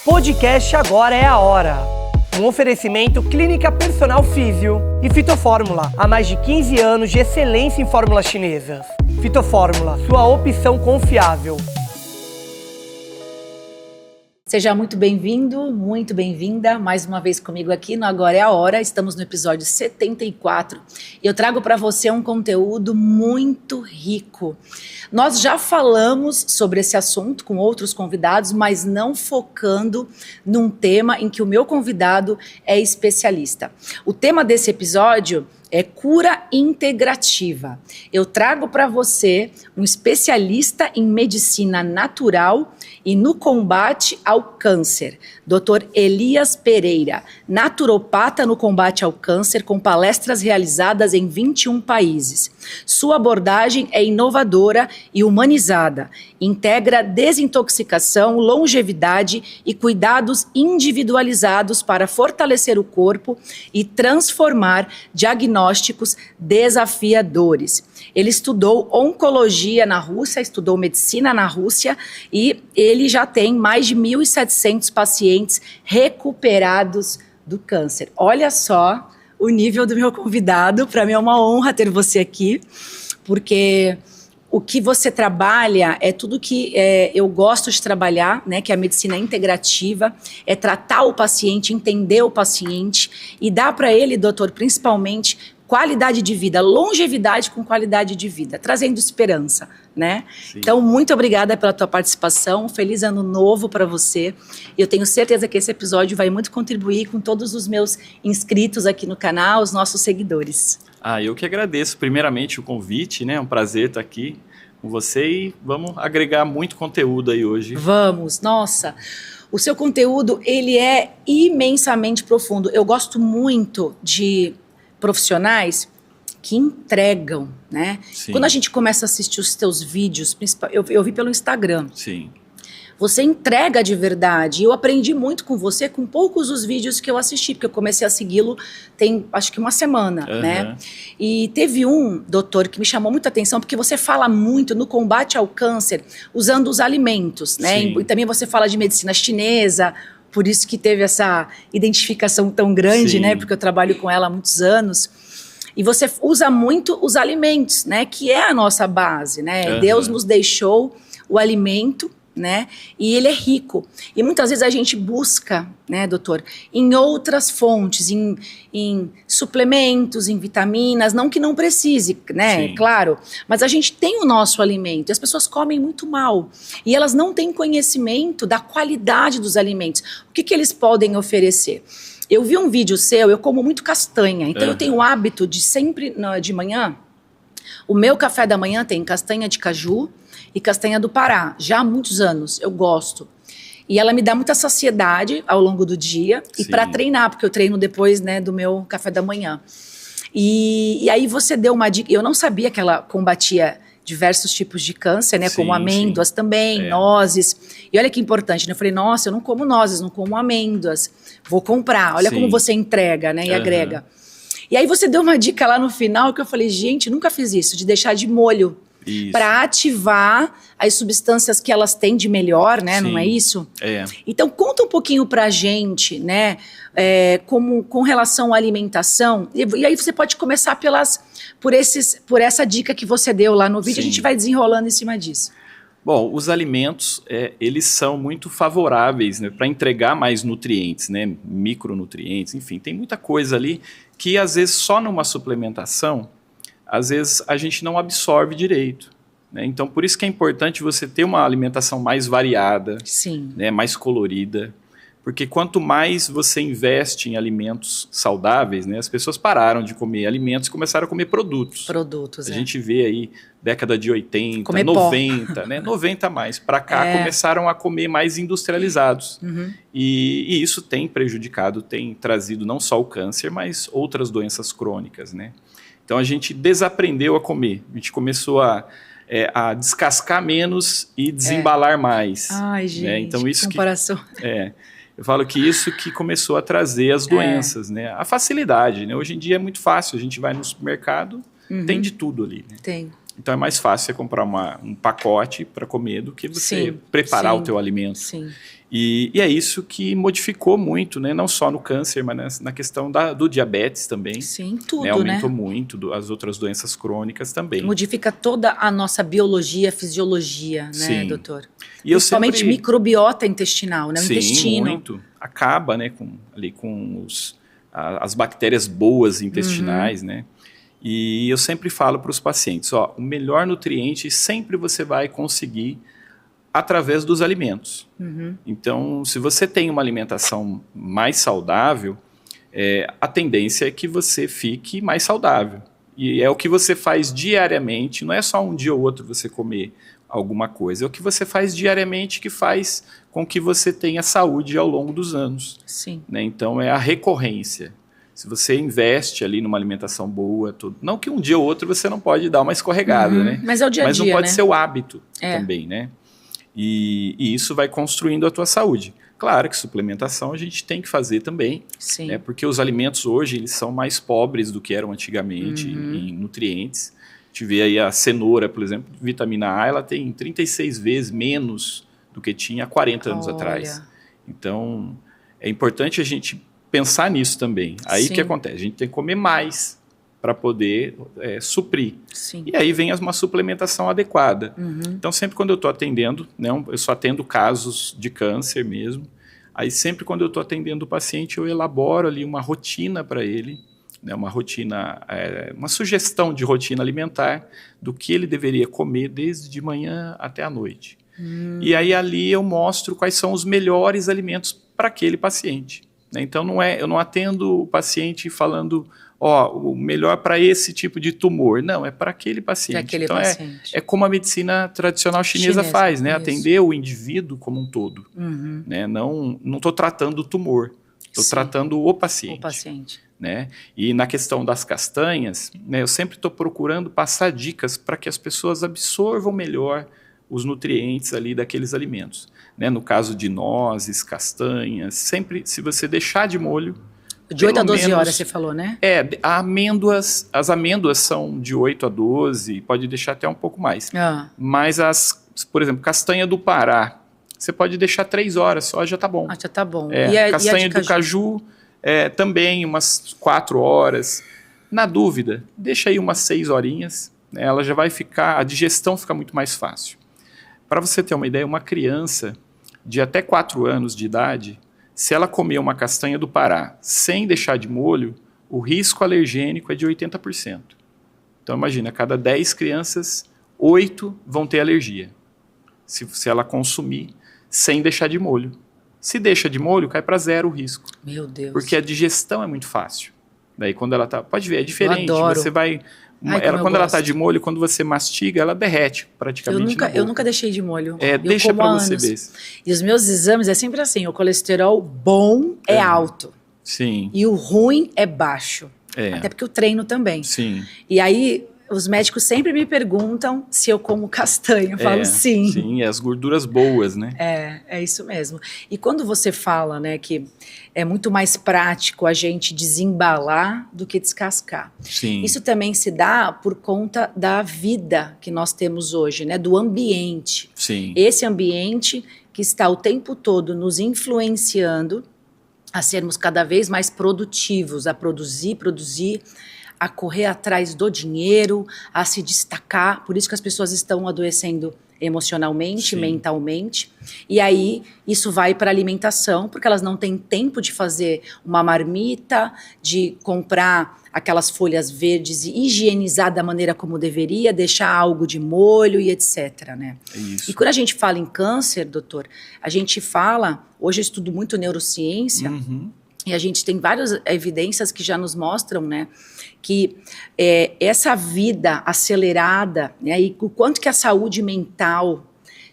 Podcast Agora é a Hora. Um oferecimento Clínica Personal Físio e Fitofórmula. Há mais de 15 anos de excelência em fórmulas chinesas. Fitofórmula, sua opção confiável. Seja muito bem-vindo, muito bem-vinda, mais uma vez comigo aqui no Agora é a Hora. Estamos no episódio 74 e eu trago para você um conteúdo muito rico. Nós já falamos sobre esse assunto com outros convidados, mas não focando num tema em que o meu convidado é especialista. O tema desse episódio é cura integrativa. Eu trago para você um especialista em medicina natural e no combate ao câncer, Dr. Elias Pereira, naturopata no combate ao câncer, com palestras realizadas em 21 países. Sua abordagem é inovadora e humanizada, integra desintoxicação, longevidade e cuidados individualizados para fortalecer o corpo e transformar diagnósticos desafiadores. Ele estudou oncologia na Rússia, estudou medicina na Rússia e ele já tem mais de 1.700 pacientes recuperados do câncer. Olha só o nível do meu convidado. Para mim é uma honra ter você aqui, porque o que você trabalha é tudo que eu gosto de trabalhar, né, que é a medicina integrativa, é tratar o paciente, entender o paciente e dar para ele, doutor, principalmente qualidade de vida, longevidade com qualidade de vida, trazendo esperança, né? Sim. Então, muito obrigada pela tua participação, feliz ano novo para você. Eu tenho certeza que esse episódio vai muito contribuir com todos os meus inscritos aqui no canal, os nossos seguidores. Eu que agradeço primeiramente o convite, né? É um prazer estar aqui com você e vamos agregar muito conteúdo aí hoje. Vamos, nossa, o seu conteúdo, ele é imensamente profundo. Eu gosto muito de profissionais que entregam, né? Sim. Quando a gente começa a assistir os teus vídeos, eu vi pelo Instagram. Sim. Você entrega de verdade. Eu aprendi muito com você com poucos dos vídeos que eu assisti, porque eu comecei a segui-lo tem, acho que uma semana, né? E teve um, doutor, que me chamou muita atenção, porque você fala muito no combate ao câncer, usando os alimentos, né? Sim. E também você fala de medicina chinesa, por isso que teve essa identificação tão grande, né? Porque eu trabalho com ela há muitos anos. E você usa muito os alimentos, né? Que é a nossa base, né? Deus nos deixou o alimento, né? E ele é rico. E muitas vezes a gente busca, né, doutor, em outras fontes, em suplementos, em vitaminas, não que não precise, né? Sim. Claro. Mas a gente tem o nosso alimento. E as pessoas comem muito mal. E elas não têm conhecimento da qualidade dos alimentos. O que eles podem oferecer? Eu vi um vídeo seu, eu como muito castanha. Então eu tenho o hábito de sempre, de manhã, o meu café da manhã tem castanha de caju e castanha do Pará, já há muitos anos, eu gosto. E ela me dá muita saciedade ao longo do dia. Sim. E para treinar, porque eu treino depois, né, do meu café da manhã. E aí você deu uma dica, eu não sabia que ela combatia diversos tipos de câncer, né, como amêndoas também, nozes. E olha que importante, né, eu falei, nossa, eu não como nozes, não como amêndoas, vou comprar. Olha como você entrega, né, e agrega. E aí você deu uma dica lá no final que eu falei, gente, nunca fiz isso, de deixar de molho. Para ativar as substâncias que elas têm de melhor, né? Sim. Não é isso? Então, conta um pouquinho pra gente, né? Com relação à alimentação. E aí você pode começar por essa dica que você deu lá no vídeo. Sim. A gente vai desenrolando em cima disso. Bom, os alimentos, eles são muito favoráveis, né, para entregar mais nutrientes, né? Micronutrientes, enfim. Tem muita coisa ali que, às vezes, só numa suplementação, às vezes a gente não absorve direito, né? Então, por isso que é importante você ter uma alimentação mais variada, né, mais colorida, porque quanto mais você investe em alimentos saudáveis, né, as pessoas pararam de comer alimentos e começaram a comer produtos. A gente vê aí, década de 80, comer 90, né, 90 mais, para cá começaram a comer mais industrializados. E isso tem prejudicado, tem trazido não só o câncer, mas outras doenças crônicas, né? Então a gente desaprendeu a comer, a gente começou a descascar menos e desembalar mais. Ai, gente, né? Então, isso comparação. Eu falo que isso que começou a trazer as doenças, né? A facilidade, né? Hoje em dia é muito fácil, a gente vai no supermercado, tem de tudo ali. Né? Tem. Então é mais fácil você comprar um pacote para comer do que você preparar o teu alimento. Sim. E é isso que modificou muito, né? Não só no câncer, mas na questão do diabetes também. Sim, tudo, né? Aumentou muito, as outras doenças crônicas também. Modifica toda a nossa biologia, fisiologia, né, Sim. doutor? E eu Principalmente sempre... microbiota intestinal, né? O Sim, intestino. muito. Acaba, né, com as bactérias boas intestinais, né? E eu sempre falo para os pacientes, ó, o melhor nutriente sempre você vai conseguir através dos alimentos. Então, se você tem uma alimentação mais saudável, a tendência é que você fique mais saudável. E é o que você faz diariamente, não é só um dia ou outro você comer alguma coisa, é o que você faz diariamente que faz com que você tenha saúde ao longo dos anos. Sim. Né? Então, é a recorrência. Se você investe ali numa alimentação boa, tudo, não que um dia ou outro você não pode dar uma escorregada, né? Mas é o dia a dia, Mas não pode né? ser o hábito também, né? E isso vai construindo a tua saúde. Claro que suplementação a gente tem que fazer também, Sim. né? Porque os alimentos hoje eles são mais pobres do que eram antigamente em nutrientes. A gente vê aí a cenoura, por exemplo, vitamina A, ela tem 36 vezes menos do que tinha há 40 anos atrás. Então, é importante a gente pensar nisso também. Aí o que acontece? A gente tem que comer mais para poder suprir. Sim. E aí vem uma suplementação adequada. Então, sempre quando eu estou atendendo, né, eu só atendo casos de câncer mesmo, aí sempre quando eu estou atendendo o paciente, eu elaboro ali uma rotina para ele, né, uma rotina, uma sugestão de rotina alimentar do que ele deveria comer desde de manhã até a noite. E aí ali eu mostro quais são os melhores alimentos para aquele paciente. Né? Então, eu não atendo o paciente falando... o melhor para esse tipo de tumor. Não, é para aquele paciente. Então, é como a medicina tradicional chinesa faz, né? Atender o indivíduo como um todo. Né? Não estou tratando o tumor, estou tratando o paciente. Né? E na questão das castanhas, né, eu sempre estou procurando passar dicas para que as pessoas absorvam melhor os nutrientes ali daqueles alimentos. Né? No caso de nozes, castanhas, sempre, se você deixar de molho, de 8 a 12 horas, você falou, né? As amêndoas são de 8 a 12, pode deixar até um pouco mais. Mas por exemplo, castanha do Pará, você pode deixar 3 horas só, já tá bom. Já tá bom. Castanha do caju, também umas 4 horas. Na dúvida, deixa aí umas 6 horinhas, né? Ela já vai ficar, a digestão fica muito mais fácil. Para você ter uma ideia, uma criança de até 4 anos de idade, se ela comer uma castanha do Pará sem deixar de molho, o risco alergênico é de 80%. Então imagina, a cada 10 crianças, 8 vão ter alergia. Se ela consumir sem deixar de molho. Se deixa de molho, cai para 0 o risco. Meu Deus. Porque a digestão é muito fácil. Daí quando ela tá... Pode ver, é diferente. Eu adoro. Você vai... quando ela está de molho, quando você mastiga, ela derrete praticamente. Eu nunca deixei de molho. Deixa para você ver. E os meus exames é sempre assim: o colesterol bom é alto. Sim. E o ruim é baixo. Até porque eu treino também. Sim. E aí, os médicos sempre me perguntam se eu como castanha. Eu falo sim. Sim, as gorduras boas, né? É isso mesmo. E quando você fala, né, que é muito mais prático a gente desembalar do que descascar. Sim. Isso também se dá por conta da vida que nós temos hoje, né, do ambiente. Sim. Esse ambiente que está o tempo todo nos influenciando a sermos cada vez mais produtivos, a produzir, a correr atrás do dinheiro, a se destacar. Por isso que as pessoas estão adoecendo emocionalmente, mentalmente. E aí, isso vai para a alimentação, porque elas não têm tempo de fazer uma marmita, de comprar aquelas folhas verdes e higienizar da maneira como deveria, deixar algo de molho e etc. Né? Isso. E quando a gente fala em câncer, doutor, a gente fala, hoje eu estudo muito neurociência, e a gente tem várias evidências que já nos mostram, né, que essa vida acelerada, né, e o quanto que a saúde mental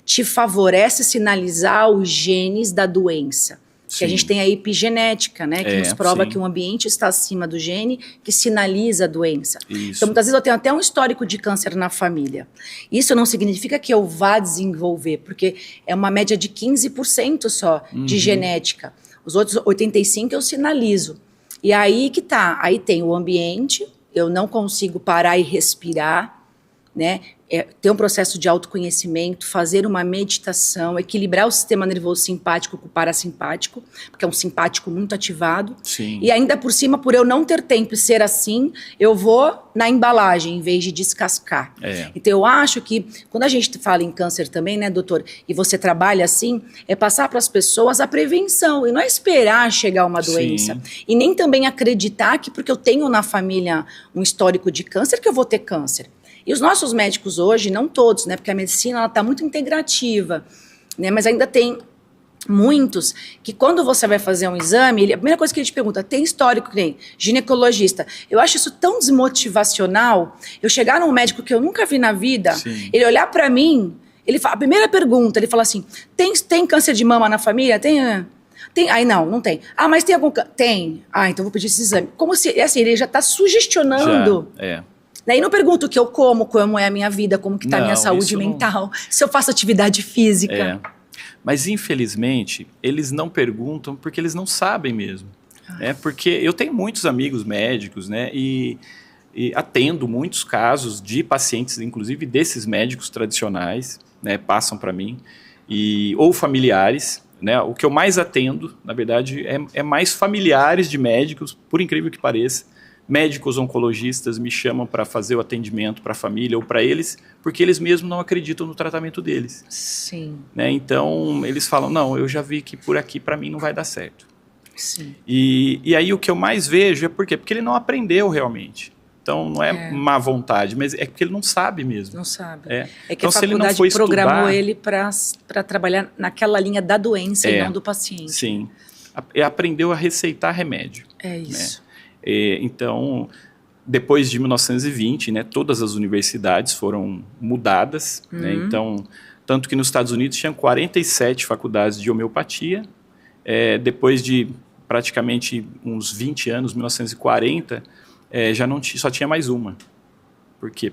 te favorece sinalizar os genes da doença. Que a gente tem a epigenética, né, que nos prova que um ambiente está acima do gene que sinaliza a doença. Isso. Então, muitas vezes eu tenho até um histórico de câncer na família. Isso não significa que eu vá desenvolver, porque é uma média de 15% só de genética. Os outros 85% eu sinalizo. E aí que tá, aí tem o ambiente, eu não consigo parar e respirar, né? ter um processo de autoconhecimento, fazer uma meditação, equilibrar o sistema nervoso simpático com o parasimpático, porque é um simpático muito ativado. Sim. E ainda por cima, por eu não ter tempo e ser assim, eu vou na embalagem, em vez de descascar. Então eu acho que, quando a gente fala em câncer também, né, doutor, e você trabalha assim, é passar para as pessoas a prevenção, e não é esperar chegar uma doença. Sim. E nem também acreditar que porque eu tenho na família um histórico de câncer, que eu vou ter câncer. E os nossos médicos hoje, não todos, né, porque a medicina está muito integrativa, né, mas ainda tem muitos que quando você vai fazer um exame, a primeira coisa que ele te pergunta, tem histórico, nem ginecologista. Eu acho isso tão desmotivacional, eu chegar num médico que eu nunca vi na vida, Sim. ele olhar para mim, ele fala, a primeira pergunta, ele fala assim, tem câncer de mama na família? Tem... Aí não tem. Mas tem algum... Tem. Então vou pedir esse exame. Como se, assim, ele já está sugestionando... Daí não pergunto o que eu como é a minha vida, como que está a minha saúde mental, se eu faço atividade física. Mas, infelizmente, eles não perguntam porque eles não sabem mesmo. Né? Porque eu tenho muitos amigos médicos, né? E atendo muitos casos de pacientes, inclusive desses médicos tradicionais, né? Passam para mim, ou familiares. Né? O que eu mais atendo, na verdade, é mais familiares de médicos, por incrível que pareça. Médicos oncologistas me chamam para fazer o atendimento para a família ou para eles, porque eles mesmos não acreditam no tratamento deles. Sim. Né? Então, eles falam, não, eu já vi que por aqui para mim não vai dar certo. Sim. E aí o que eu mais vejo é por quê? Porque ele não aprendeu realmente. Então, não é má vontade, mas é porque ele não sabe mesmo. Não sabe. É que então, a faculdade se ele não programou ele para trabalhar naquela linha da doença e não do paciente. Sim. Aprendeu a receitar remédio. É isso. Né? Então, depois de 1920, né, todas as universidades foram mudadas. Né? Então, tanto que nos Estados Unidos tinham 47 faculdades de homeopatia. Depois de praticamente uns 20 anos, 1940, só tinha mais uma. Porque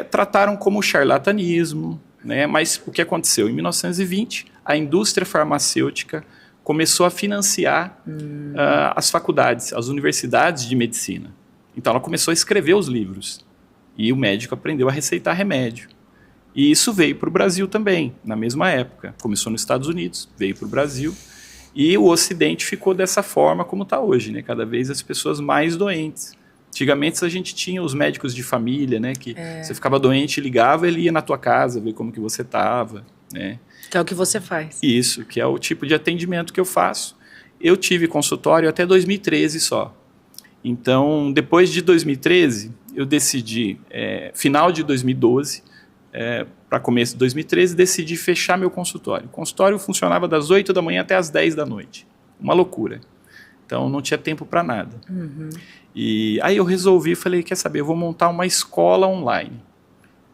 trataram como charlatanismo. Né? Mas o que aconteceu? Em 1920, a indústria farmacêutica começou a financiar as faculdades, as universidades de medicina. Então, ela começou a escrever os livros. E o médico aprendeu a receitar remédio. E isso veio para o Brasil também, na mesma época. Começou nos Estados Unidos, veio para o Brasil. E o Ocidente ficou dessa forma como está hoje, né? Cada vez as pessoas mais doentes. Antigamente, a gente tinha os médicos de família, né? Que você ficava doente, ligava, ele ia na tua casa ver como que você estava, né? Que é o que você faz. Isso, que é o tipo de atendimento que eu faço. Eu tive consultório até 2013 só. Então, depois de 2013, eu decidi, final de 2012, para começo de 2013, decidi fechar meu consultório. O consultório funcionava das 8 da manhã até as 10 da noite. Uma loucura. Então, não tinha tempo para nada. E aí eu resolvi, falei, quer saber, eu vou montar uma escola online.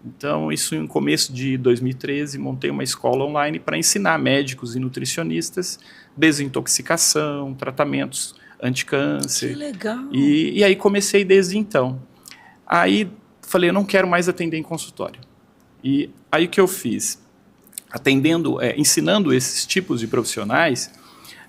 Então, isso no começo de 2013, montei uma escola online para ensinar médicos e nutricionistas desintoxicação, tratamentos anticâncer. Que legal! E aí comecei desde então. Aí falei, eu não quero mais atender em consultório. E aí o que eu fiz? Ensinando esses tipos de profissionais,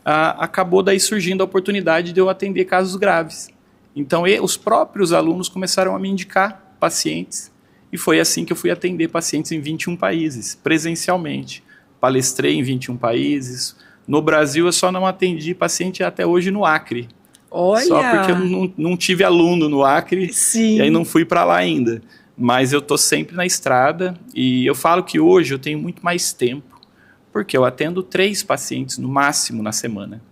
acabou daí surgindo a oportunidade de eu atender casos graves. Então, os próprios alunos começaram a me indicar pacientes. E foi assim que eu fui atender pacientes em 21 países, presencialmente. Palestrei em 21 países. No Brasil, eu só não atendi paciente até hoje no Acre. Olha! Só porque eu não tive aluno no Acre. Sim. E aí não fui para lá ainda. Mas eu estou sempre na estrada. E eu falo que hoje eu tenho muito mais tempo, porque eu atendo 3 pacientes no máximo na semana,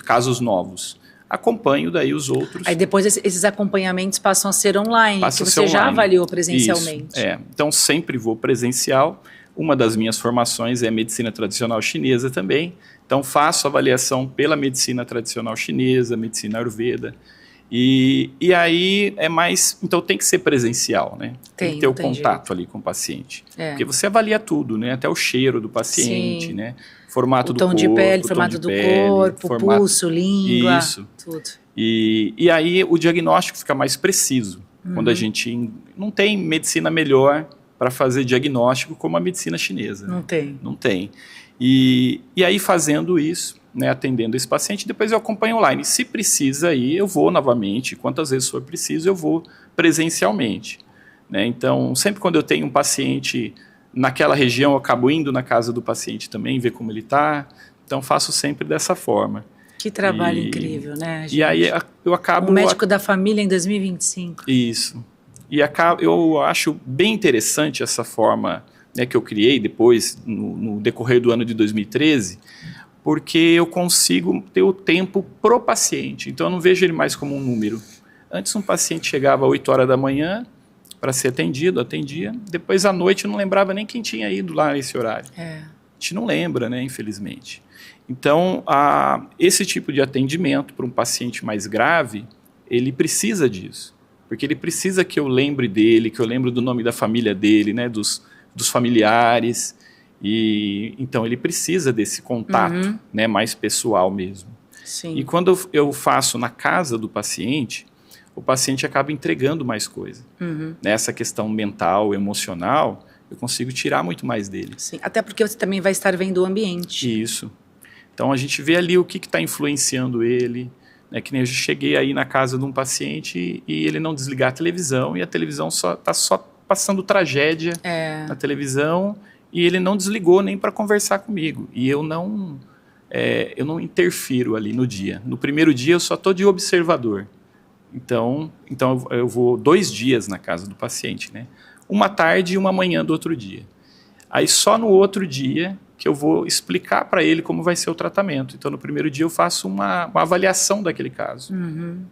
casos novos. Acompanho daí os outros. Aí depois esses acompanhamentos passam a ser online, que você já avaliou presencialmente. Isso, Então sempre vou presencial. Uma das minhas formações é medicina tradicional chinesa também. Então faço avaliação pela medicina tradicional chinesa, medicina ayurveda. E aí é mais... Então tem que ser presencial, né? Tem que ter o contato ali com o paciente. Porque você avalia tudo, né? Até o cheiro do paciente, né? Formato do corpo, tom de pele, formato do corpo, pulso, língua, tudo. E aí o diagnóstico fica mais preciso, quando a gente não tem medicina melhor para fazer diagnóstico como a medicina chinesa. Não tem. Não tem. E aí fazendo isso, né, atendendo esse paciente, depois eu acompanho online. Se precisa ir, eu vou novamente, quantas vezes for preciso, eu vou presencialmente. né? Então, sempre quando eu tenho um paciente naquela região, eu acabo indo na casa do paciente também, ver como ele está. Então, faço sempre dessa forma. Que trabalho incrível, né, gente? E aí eu acabo... Um médico da família em 2025. Isso. E eu acho bem interessante essa forma, né, que eu criei depois, no decorrer do ano de 2013, porque eu consigo ter o tempo pro paciente. Então, eu não vejo ele mais como um número. Antes, um paciente chegava às 8 horas da manhã para ser atendia. Depois, à noite, eu não lembrava nem quem tinha ido lá nesse horário. A gente não lembra, né, infelizmente. Então, esse tipo de atendimento para um paciente mais grave, ele precisa disso. Porque ele precisa que eu lembre dele, que eu lembre do nome da família dele, né, dos familiares. E então, ele precisa desse contato, né, mais pessoal mesmo. Sim. E quando eu faço na casa do paciente, o paciente acaba entregando mais coisa. Nessa questão mental, emocional, eu consigo tirar muito mais dele. Sim. Até porque você também vai estar vendo o ambiente. Isso. Então, a gente vê ali o que está influenciando ele, né? Que nem eu cheguei aí na casa de um paciente e ele não desligar a televisão, e a televisão está só passando tragédia na televisão, e ele não desligou nem para conversar comigo. E eu não interfiro ali no dia. No primeiro dia, eu só estou de observador. Então eu vou 2 dias na casa do paciente, né? Uma tarde e uma manhã do outro dia. Aí só no outro dia que eu vou explicar para ele como vai ser o tratamento. Então, no primeiro dia eu faço uma avaliação daquele caso.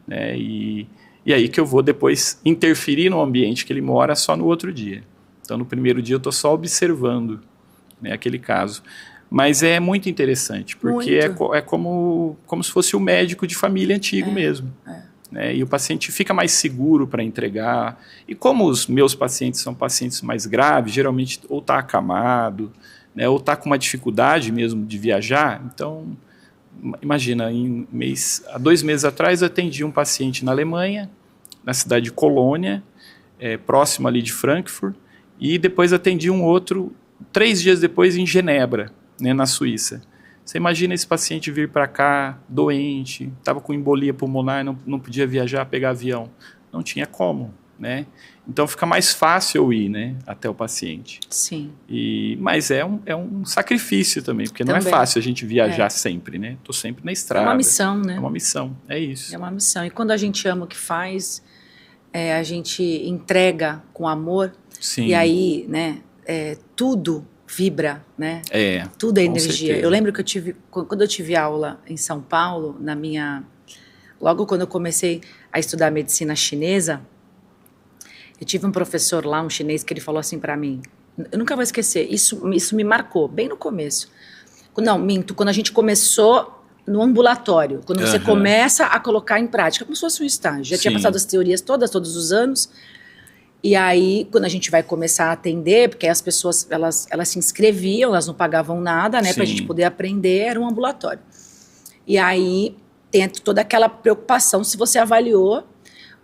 Né? E aí que eu vou depois interferir no ambiente que ele mora só no outro dia. Então, no primeiro dia eu estou só observando, né, aquele caso. Mas é muito interessante, porque é como se fosse o médico de família antigo mesmo. Né? E o paciente fica mais seguro para entregar. E como os meus pacientes são pacientes mais graves, geralmente ou está acamado, né, ou está com uma dificuldade mesmo de viajar. Então, imagina, há 2 meses atrás eu atendi um paciente na Alemanha, na cidade de Colônia, próximo ali de Frankfurt, e depois atendi um outro 3 dias depois em Genebra, né, na Suíça. Você imagina esse paciente vir para cá doente, estava com embolia pulmonar, não podia viajar, pegar avião. Não tinha como, né? Então fica mais fácil eu ir, né, até o paciente. Sim. Mas é um sacrifício também, porque não é fácil a gente viajar sempre, né? Estou sempre na estrada. É uma missão, né? É uma missão, é isso. É uma missão. E quando a gente ama o que faz, a gente entrega com amor. Sim. E aí, né, tudo vibra, né? Tudo é energia. Certeza. Eu lembro que quando eu tive aula em São Paulo, logo quando eu comecei a estudar medicina chinesa, eu tive um professor lá, um chinês, que ele falou assim para mim, eu nunca vou esquecer, isso me marcou, bem no começo. Não, minto, quando a gente começou no ambulatório, quando você começa a colocar em prática, como se fosse um estágio. Já tinha passado as teorias todos os anos, e aí, quando a gente vai começar a atender, porque as pessoas, elas se inscreviam, elas não pagavam nada, né, pra gente poder aprender, era um ambulatório. E aí, tem toda aquela preocupação se você avaliou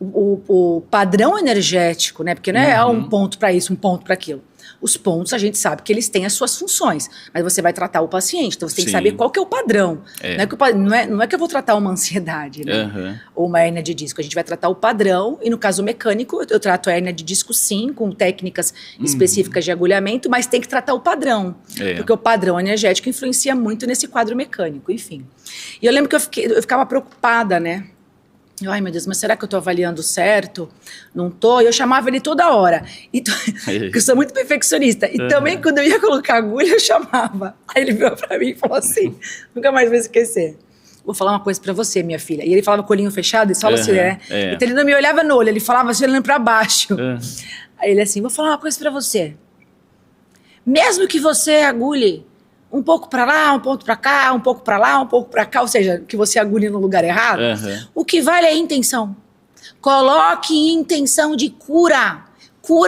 o padrão energético, né, porque não é um ponto para isso, um ponto para aquilo. Os pontos, a gente sabe que eles têm as suas funções, mas você vai tratar o paciente, então você tem que saber qual que é o padrão. Não é que eu vou tratar uma ansiedade, né? Ou uma hérnia de disco, a gente vai tratar o padrão, e no caso mecânico, eu trato a hérnia de disco sim, com técnicas específicas de agulhamento, mas tem que tratar o padrão, porque o padrão energético influencia muito nesse quadro mecânico, enfim. E eu lembro que eu ficava preocupada, né? Ai, meu Deus, mas será que eu estou avaliando certo? Não estou? E eu chamava ele toda hora. Porque eu sou muito perfeccionista. E também, quando eu ia colocar agulha, eu chamava. Aí ele veio para mim e falou assim, nunca mais vou esquecer. Vou falar uma coisa para você, minha filha. E ele falava com o olhinho fechado, e só assim, né? Então ele não me olhava no olho, ele falava assim, olhando para baixo. Aí ele assim, vou falar uma coisa para você. Mesmo que você agulhe um pouco para lá, um pouco para cá, um pouco para lá, um pouco para cá, ou seja, que você agulhe no lugar errado, o que vale é a intenção. Coloque intenção de cura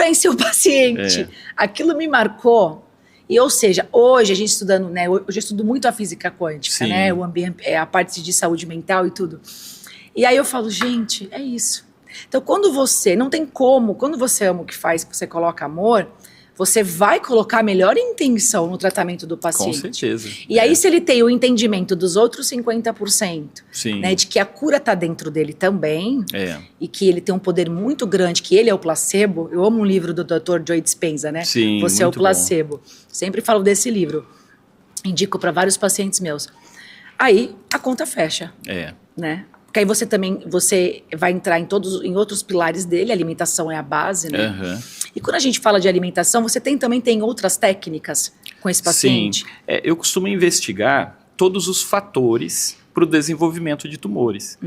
em seu paciente. Aquilo me marcou. E, ou seja, hoje a gente estudando, né, hoje eu estudo muito a física quântica, né, o ambiente, a parte de saúde mental e tudo. E aí eu falo, gente, é isso. Então, quando você, não tem como, quando você ama o que faz, você coloca amor, você vai colocar a melhor intenção no tratamento do paciente. Com certeza. E aí, se ele tem o entendimento dos outros 50%, Sim. né, de que a cura está dentro dele também, É. e que ele tem um poder muito grande, que ele é o placebo. Eu amo um livro do Dr. Joe Dispenza, né? Sim, Você é o muito placebo. Sempre falo desse livro. Indico para vários pacientes meus. Aí, a conta fecha, né? Porque aí você vai entrar em outros pilares dele, a alimentação é a base, né? Uhum. E quando a gente fala de alimentação, você também tem outras técnicas com esse paciente? Sim, eu costumo investigar todos os fatores para o desenvolvimento de tumores.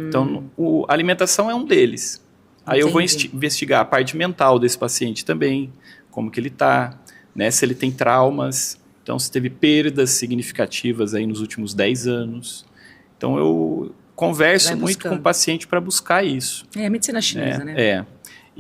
Então, a alimentação é um deles. Aí eu vou investigar a parte mental desse paciente também, como que ele está, né? Se ele tem traumas, então se teve perdas significativas aí nos últimos 10 anos. Então eu converso muito com o paciente para buscar isso. É a medicina chinesa, né?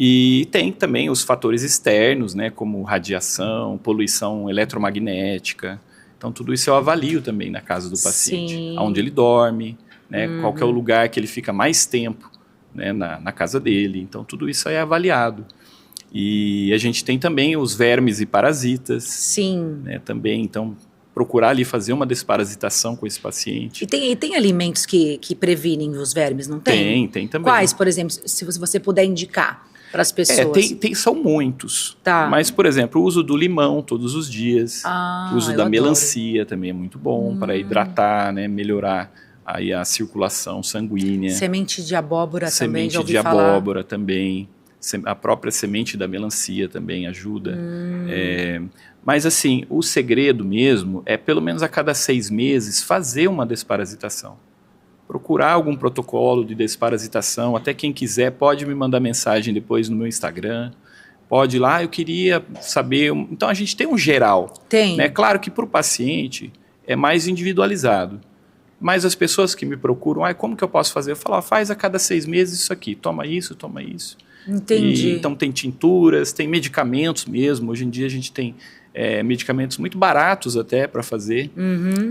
E tem também os fatores externos, né, como radiação, poluição eletromagnética. Então, tudo isso eu avalio também na casa do paciente. Sim. Onde ele dorme, né, qual que é o lugar que ele fica mais tempo, né, na casa dele. Então, tudo isso é avaliado. E a gente tem também os vermes e parasitas. Sim. Né, também, então, procurar ali fazer uma desparasitação com esse paciente. E tem alimentos que previnem os vermes, não tem? Tem também. Quais, por exemplo, se você puder indicar para as pessoas? São muitos. Tá. Mas, por exemplo, o uso do limão todos os dias. O uso da adoro. melancia também é muito bom para hidratar, né, melhorar aí a circulação sanguínea. Semente de abóbora também, já ouvi Semente de falar. abóbora também. A própria semente da melancia também ajuda. Mas, assim, o segredo mesmo é, pelo menos a cada 6 meses, fazer uma desparasitação. Procurar algum protocolo de desparasitação. Até quem quiser pode me mandar mensagem depois no meu Instagram. Pode ir lá, eu queria saber. Então, a gente tem um geral. Tem. Né? Claro que para o paciente é mais individualizado. Mas as pessoas que me procuram, como que eu posso fazer? Eu falo, faz a cada 6 meses isso aqui. Toma isso, toma isso. Entendi. Então, tem tinturas, tem medicamentos mesmo. Hoje em dia, a gente tem medicamentos muito baratos até para fazer.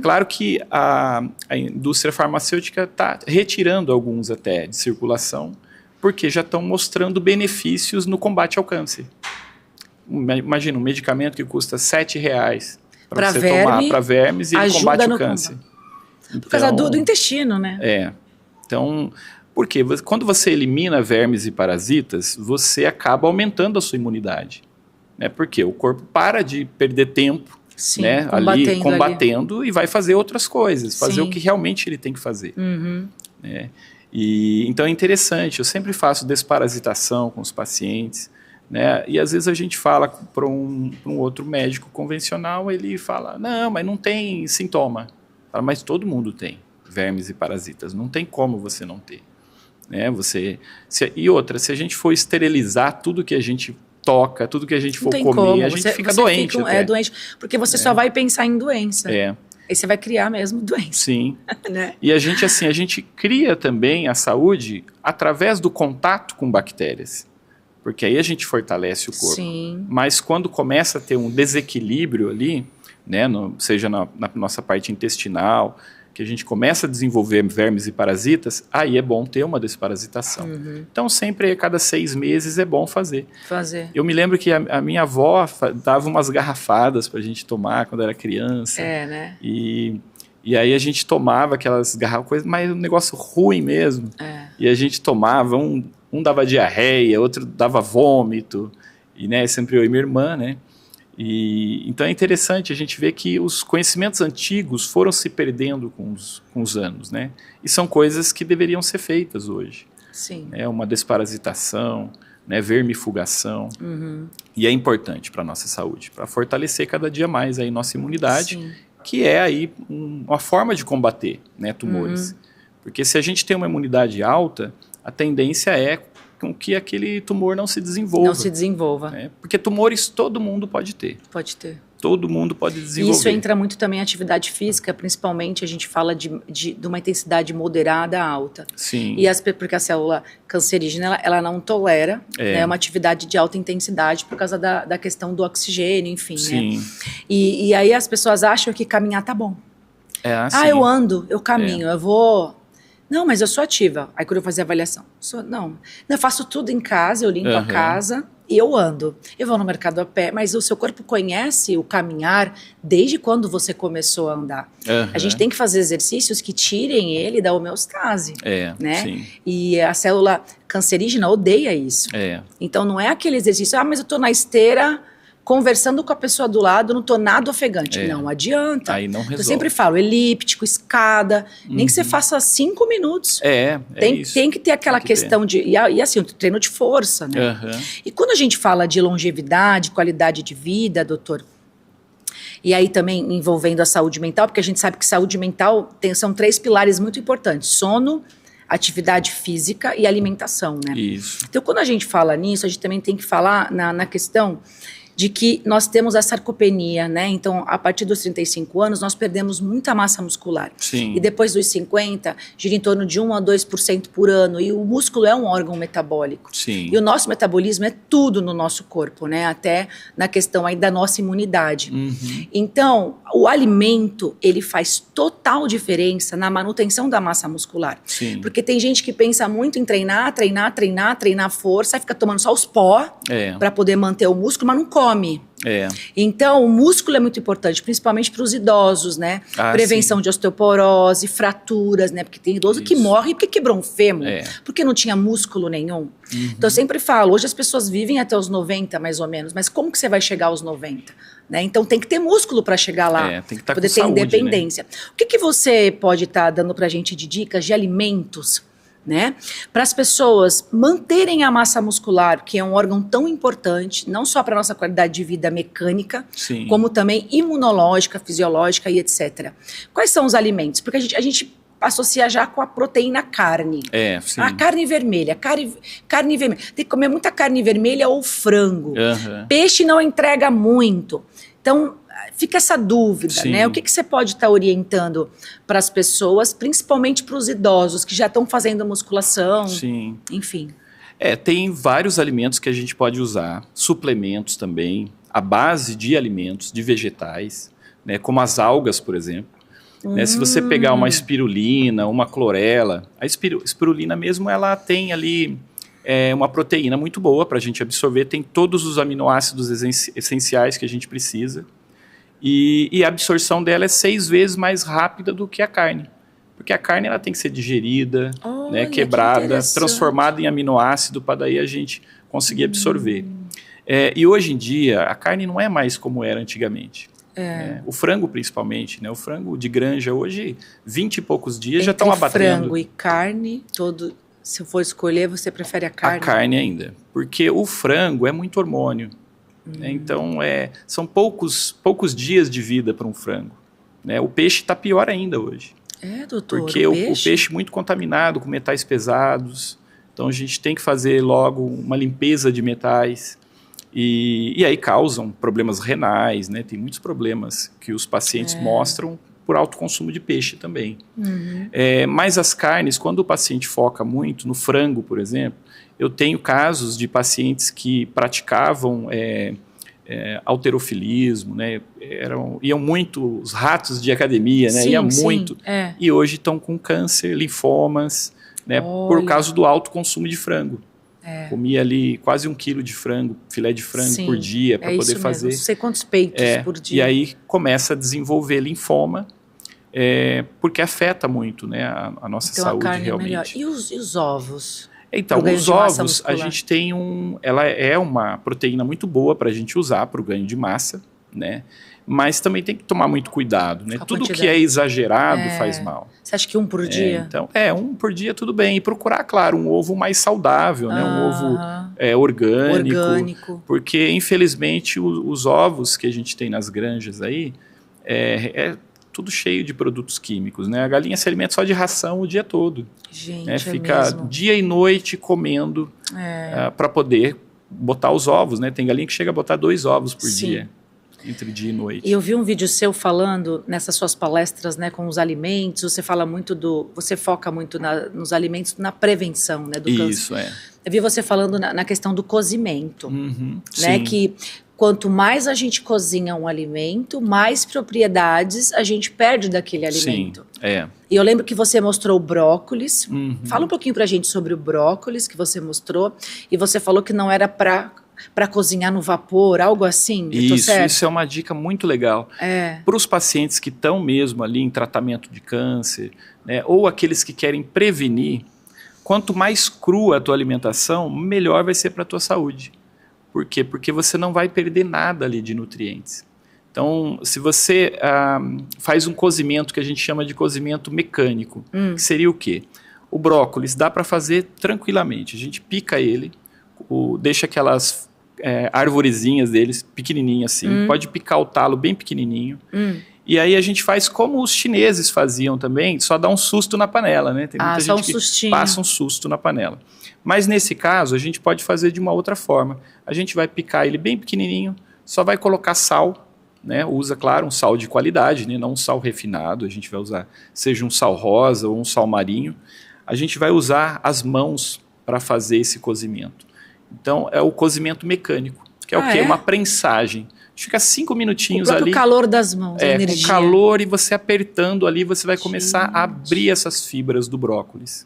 Claro que a indústria farmacêutica está retirando alguns até de circulação, porque já estão mostrando benefícios no combate ao câncer. Imagina um medicamento que custa R$7 para você tomar para vermes e ele combate o câncer. Por causa do intestino, né? Então, porque quando você elimina vermes e parasitas, você acaba aumentando a sua imunidade. Né? Porque o corpo para de perder tempo, sim, né, combatendo e vai fazer outras coisas, fazer o que realmente ele tem que fazer. Né? Então é interessante, eu sempre faço desparasitação com os pacientes, né? E às vezes a gente fala para um outro médico convencional, ele fala, não, mas não tem sintoma. Fala, mas todo mundo tem vermes e parasitas, não tem como você não ter. Né? E outra, se a gente for esterilizar tudo que a gente toca, tudo que a gente for comer, a gente fica doente. É doente, porque você só vai pensar em doença. Aí você vai criar mesmo doença. Sim. Né? E a gente cria também a saúde através do contato com bactérias. Porque aí a gente fortalece o corpo. Sim. Mas quando começa a ter um desequilíbrio ali, né, seja na nossa parte intestinal, que a gente começa a desenvolver vermes e parasitas, aí é bom ter uma desparasitação. Então, sempre a cada 6 meses é bom fazer. Eu me lembro que a minha avó dava umas garrafadas para a gente tomar quando era criança. Né? E aí a gente tomava aquelas garrafas, mas um negócio ruim mesmo. E a gente tomava, um dava diarreia, outro dava vômito, e né, sempre eu e minha irmã, né? Então é interessante a gente ver que os conhecimentos antigos foram se perdendo com os anos, né? E são coisas que deveriam ser feitas hoje. Sim. Uma desparasitação, né, vermifugação. E é importante para a nossa saúde, para fortalecer cada dia mais aí nossa imunidade, Sim. que é aí uma forma de combater, né, tumores. Porque se a gente tem uma imunidade alta, a tendência é com que aquele tumor não se desenvolva. Né? Porque tumores todo mundo pode ter. Pode ter. Todo mundo pode desenvolver. Isso entra muito também em atividade física, principalmente a gente fala de uma intensidade moderada a alta. Sim. Porque a célula cancerígena, ela não tolera né, uma atividade de alta intensidade por causa da questão do oxigênio, enfim. Sim. Né? E aí as pessoas acham que caminhar tá bom. Sim. Eu ando, eu caminho, eu vou... Não, mas eu sou ativa. Aí quando eu fazia a avaliação, eu faço tudo em casa, eu limpo a casa, eu ando, eu vou no mercado a pé, mas o seu corpo conhece o caminhar desde quando você começou a andar. A gente tem que fazer exercícios que tirem ele da homeostase, né? Sim. E a célula cancerígena odeia isso. Então não é aquele exercício, mas eu tô na esteira conversando com a pessoa do lado, não tô nada ofegante. Não adianta. Aí não resolve. Eu sempre falo, elíptico, escada, nem que você faça 5 minutos. Tem que ter aquela questão de... E assim, o treino de força, né? E quando a gente fala de longevidade, qualidade de vida, doutor, e aí também envolvendo a saúde mental, porque a gente sabe que saúde mental são 3 pilares muito importantes: sono, atividade física e alimentação, né? Isso. Então, quando a gente fala nisso, a gente também tem que falar na questão de que nós temos a sarcopenia, né? Então, a partir dos 35 anos, nós perdemos muita massa muscular. Sim. E depois dos 50, gira em torno de 1 a 2% por ano. E o músculo é um órgão metabólico. Sim. E o nosso metabolismo é tudo no nosso corpo, né? Até na questão aí da nossa imunidade. Então, o alimento, ele faz total diferença na manutenção da massa muscular. Sim. Porque tem gente que pensa muito em treinar força, aí fica tomando só os pó para poder manter o músculo, mas não come. Então, o músculo é muito importante, principalmente para os idosos, né? Prevenção de osteoporose, fraturas, né? Porque tem idoso que morre porque quebrou um fêmur, porque não tinha músculo nenhum. Então, eu sempre falo, hoje as pessoas vivem até os 90, mais ou menos, mas como que você vai chegar aos 90? Né? Então, tem que ter músculo para chegar lá, tem que estar poder com ter saúde, independência. Né? O que você pode estar dando para a gente de dicas de alimentos, né? Para as pessoas manterem a massa muscular, que é um órgão tão importante, não só para a nossa qualidade de vida mecânica, como também imunológica, fisiológica e etc. Quais são os alimentos? Porque a gente associa já com a proteína carne. A carne vermelha. Carne vermelha. Tem que comer muita carne vermelha ou frango. Peixe não entrega muito. Então, fica essa dúvida, né? O que você pode estar orientando para as pessoas, principalmente para os idosos que já estão fazendo musculação? Enfim. Tem vários alimentos que a gente pode usar, suplementos também, a base de alimentos, de vegetais, né? Como as algas, por exemplo. Né? Se você pegar uma espirulina, uma clorela, a espirulina mesmo, ela tem ali uma proteína muito boa para a gente absorver, tem todos os aminoácidos essenciais que a gente precisa. E a absorção dela é 6 vezes mais rápida do que a carne. Porque a carne ela tem que ser digerida, né, quebrada, transformada em aminoácido para daí a gente conseguir absorver. E hoje em dia, a carne não é mais como era antigamente. O frango principalmente, né? O frango de granja hoje, 20 e poucos dias já estão abatendo. Frango e carne, se eu for escolher, você prefere a carne? A carne ainda, porque o frango é muito hormônio. Então, são poucos dias de vida para um frango. Né? O peixe está pior ainda hoje. Doutor, porque o peixe muito contaminado com metais pesados. Então, a gente tem que fazer logo uma limpeza de metais. E aí causam problemas renais, né? Tem muitos problemas que os pacientes mostram por alto consumo de peixe também. Mas as carnes, quando o paciente foca muito no frango, por exemplo, eu tenho casos de pacientes que praticavam halterofilismo, né? Iam muito, os ratos de academia, né? Iam muito. E hoje estão com câncer, linfomas, né? Por causa do alto consumo de frango. Comia ali quase 1 quilo de frango, filé de frango por dia para poder fazer. Não sei quantos peitos por dia. E aí começa a desenvolver linfoma, porque afeta muito, né, a nossa saúde a carne realmente. É melhor. E os ovos? Então, os ovos, a gente tem ela é uma proteína muito boa para a gente usar para o ganho de massa, né? Mas também tem que tomar muito cuidado, né? Tudo que é exagerado faz mal. Você acha que 1 por dia? Então, 1 por dia tudo bem. E procurar, claro, um ovo mais saudável, né? Um ovo orgânico. Porque, infelizmente, os ovos que a gente tem nas granjas aí, tudo cheio de produtos químicos, né? A galinha se alimenta só de ração o dia todo. Gente, fica mesmo. Dia e noite comendo para poder botar os ovos, né? Tem galinha que chega a botar 2 ovos por dia, entre dia e noite. E eu vi um vídeo seu falando nessas suas palestras, né, com os alimentos. Você fala muito você foca muito nos alimentos, na prevenção, né, do câncer. Isso, Eu vi você falando na questão do cozimento, né, sim. que quanto mais a gente cozinha um alimento, mais propriedades a gente perde daquele alimento. Sim, E eu lembro que você mostrou o brócolis. Fala um pouquinho pra gente sobre o brócolis que você mostrou. E você falou que não era para para cozinhar no vapor, algo assim? Isso é uma dica muito legal. É. Para os pacientes que estão mesmo ali em tratamento de câncer, né, ou aqueles que querem prevenir, quanto mais crua a tua alimentação, melhor vai ser para a tua saúde. Por quê? Porque você não vai perder nada ali de nutrientes. Então, se você faz um cozimento que a gente chama de cozimento mecânico, que seria o quê? O brócolis dá para fazer tranquilamente. A gente pica ele, deixa aquelas arvorezinhas deles pequenininhas assim. Pode picar o talo bem pequenininho. E aí a gente faz como os chineses faziam também, só dá um susto na panela, né? Tem muita gente que passa um susto na panela. Mas nesse caso, a gente pode fazer de uma outra forma. A gente vai picar ele bem pequenininho, só vai colocar sal, né? Usa, claro, um sal de qualidade, né? Não um sal refinado. A gente vai usar, seja um sal rosa ou um sal marinho. A gente vai usar as mãos para fazer esse cozimento. Então, é o cozimento mecânico, que é o quê? Uma prensagem. Fica 5 minutinhos ali. O calor das mãos, a energia. Com calor, e você apertando ali, você vai começar a abrir essas fibras do brócolis.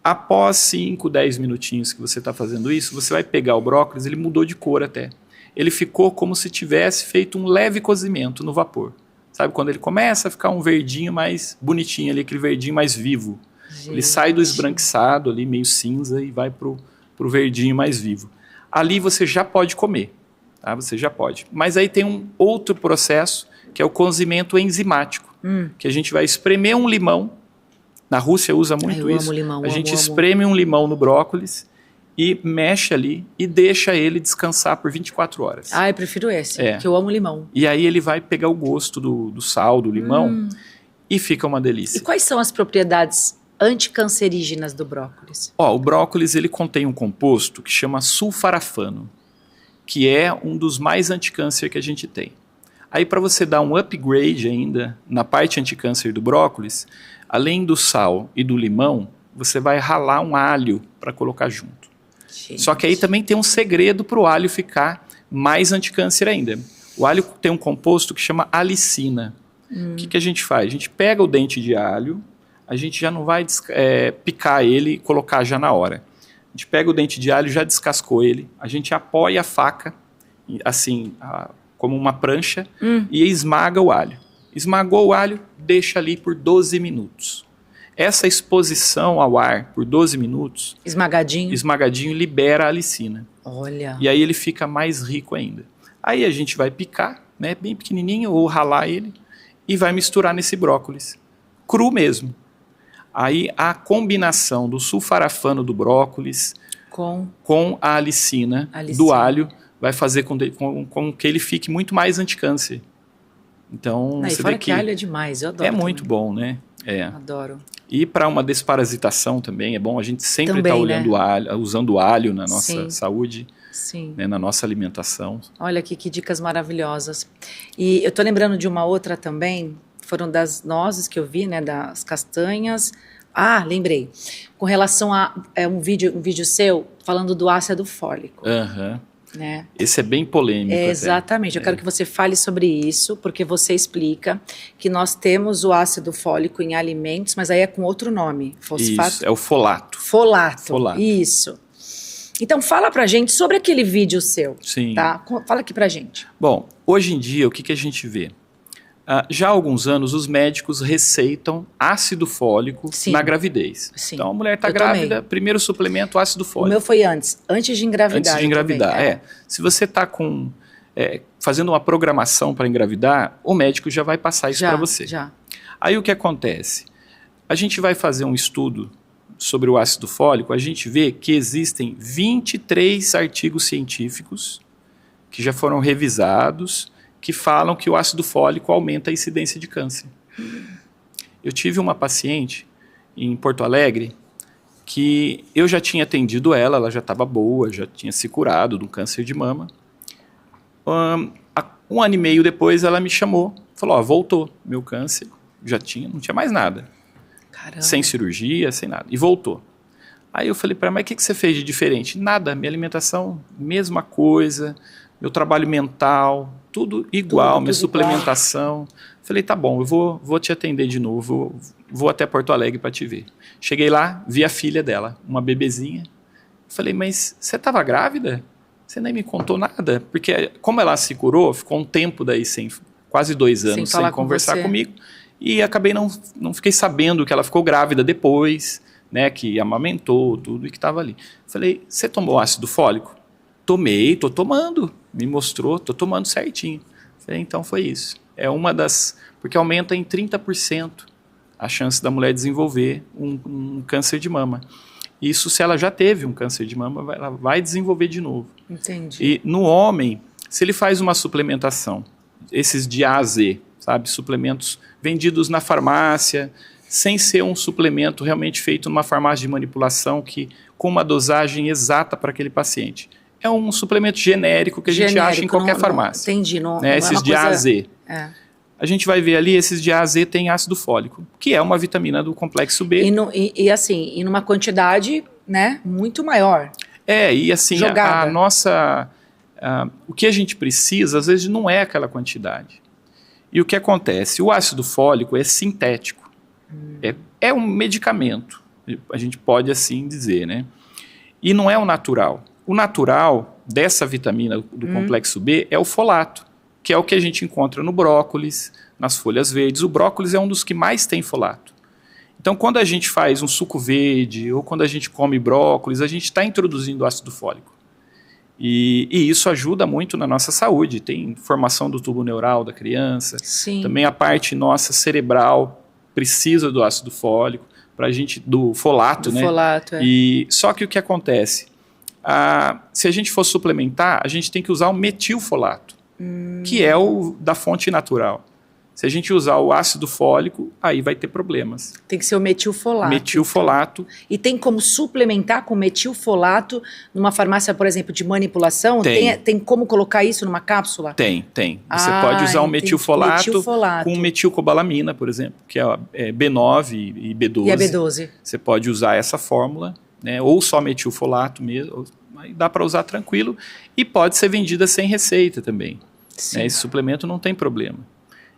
Após 5, 10 minutinhos que você está fazendo isso, você vai pegar o brócolis, ele mudou de cor até. Ele ficou como se tivesse feito um leve cozimento no vapor. Sabe quando ele começa a ficar um verdinho mais bonitinho ali, aquele verdinho mais vivo. Gente. Ele sai do esbranquiçado ali, meio cinza, e vai pro verdinho mais vivo. Ali você já pode comer. Tá? Você já pode. Mas aí tem um outro processo, que é o cozimento enzimático, que a gente vai espremer um limão. Na Rússia usa muito isso. Amo limão, a gente espreme um limão no brócolis e mexe ali e deixa ele descansar por 24 horas. Eu prefiro esse, que eu amo limão. E aí ele vai pegar o gosto do sal, do limão, e fica uma delícia. E quais são as propriedades anticancerígenas do brócolis? O brócolis ele contém um composto que chama sulfarafano, que é um dos mais anticâncer que a gente tem. Aí, para você dar um upgrade ainda na parte anticâncer do brócolis, além do sal e do limão, você vai ralar um alho para colocar junto. Gente. Só que aí também tem um segredo para o alho ficar mais anticâncer ainda. O alho tem um composto que chama alicina. O que a gente faz? A gente pega o dente de alho, a gente já não vai picar ele e colocar já na hora. A gente pega o dente de alho, já descascou ele, a gente apoia a faca, assim, como uma prancha, e esmaga o alho. Esmagou o alho, deixa ali por 12 minutos. Essa exposição ao ar por 12 minutos... Esmagadinho, libera a alicina. Olha. E aí ele fica mais rico ainda. Aí a gente vai picar, né, bem pequenininho, ou ralar ele, e vai misturar nesse brócolis. Cru mesmo. Aí a combinação do sulfarafano do brócolis com a alicina do alho vai fazer com que ele fique muito mais anticâncer. Então, você vê que alho é demais, eu adoro. É muito bom, né? Adoro. E para uma desparasitação também é bom a gente sempre estar olhando alho, usando alho na nossa saúde. Sim. Né, na nossa alimentação. Olha aqui que dicas maravilhosas. E eu tô lembrando de uma outra também, foram das nozes que eu vi, né, das castanhas. Lembrei. Com relação a um vídeo seu falando do ácido fólico. Né? Esse é bem polêmico. Exatamente. Eu quero que você fale sobre isso, porque você explica que nós temos o ácido fólico em alimentos, mas aí é com outro nome. Fosfato. Isso, é o folato. Folato. Isso. Então fala pra gente sobre aquele vídeo seu. Sim. Tá? Fala aqui pra gente. Bom, hoje em dia o que a gente vê? Já há alguns anos os médicos receitam ácido fólico na gravidez. Sim. Então a mulher está grávida, primeiro suplemento ácido fólico. O meu foi antes de engravidar. Antes de engravidar, Se você está fazendo uma programação para engravidar, o médico já vai passar isso para você. Aí o que acontece? A gente vai fazer um estudo sobre o ácido fólico, a gente vê que existem 23 artigos científicos que já foram revisados, que falam que o ácido fólico aumenta a incidência de câncer. Eu tive uma paciente em Porto Alegre que eu já tinha atendido ela já estava boa, já tinha se curado do câncer de mama. Um ano e meio depois ela me chamou, falou, voltou meu câncer, não tinha mais nada. Caramba. Sem cirurgia, sem nada. E voltou. Aí eu falei para ela, mas o que você fez de diferente? Nada, minha alimentação, mesma coisa, meu trabalho mental, tudo igual, minha suplementação. Falei, tá bom, eu vou te atender de novo, vou até Porto Alegre para te ver. Cheguei lá, vi a filha dela, uma bebezinha. Falei, mas você estava grávida? Você nem me contou nada, porque como ela se curou, ficou um tempo daí quase 2 anos sem conversar comigo, e acabei não fiquei sabendo que ela ficou grávida depois, né, que amamentou tudo e que estava ali. Falei, você tomou ácido fólico? Tomei, tô tomando, me mostrou, tô tomando certinho. Falei, então foi isso. É uma das, porque aumenta em 30% a chance da mulher desenvolver um câncer de mama. Isso se ela já teve um câncer de mama, ela vai desenvolver de novo. Entendi. E no homem, se ele faz uma suplementação, esses de A a Z, sabe, suplementos vendidos na farmácia, sem ser um suplemento realmente feito numa farmácia de manipulação, com uma dosagem exata para aquele paciente. É um suplemento genérico que a gente acha em qualquer farmácia. Entendi. Né, esses de A a Z. A gente vai ver ali, esses de A a Z tem ácido fólico, que é uma vitamina do complexo B. E numa quantidade, né, muito maior. E assim, a nossa... o que a gente precisa, às vezes, não é aquela quantidade. E o que acontece? O ácido fólico é sintético. É um medicamento, a gente pode assim dizer, né? E não é o natural. O natural dessa vitamina do complexo B é o folato, que é o que a gente encontra no brócolis, nas folhas verdes. O brócolis é um dos que mais tem folato. Então, quando a gente faz um suco verde ou quando a gente come brócolis, a gente está introduzindo ácido fólico. E isso ajuda muito na nossa saúde. Tem formação do tubo neural da criança. Sim. Também a parte nossa cerebral precisa do ácido fólico, do folato, né? Folato, E só que o que acontece? Se a gente for suplementar, a gente tem que usar o metilfolato, que é o da fonte natural. Se a gente usar o ácido fólico, aí vai ter problemas. Tem que ser o metilfolato. Metilfolato. E tem como suplementar com metilfolato numa farmácia, por exemplo, de manipulação? Tem como colocar isso numa cápsula? Tem. Você pode usar o metilfolato com metilcobalamina, por exemplo, que é B9 e B12. E a B12. Você pode usar essa fórmula, né, ou só metilfolato mesmo, dá para usar tranquilo, e pode ser vendida sem receita também. Né, esse suplemento não tem problema.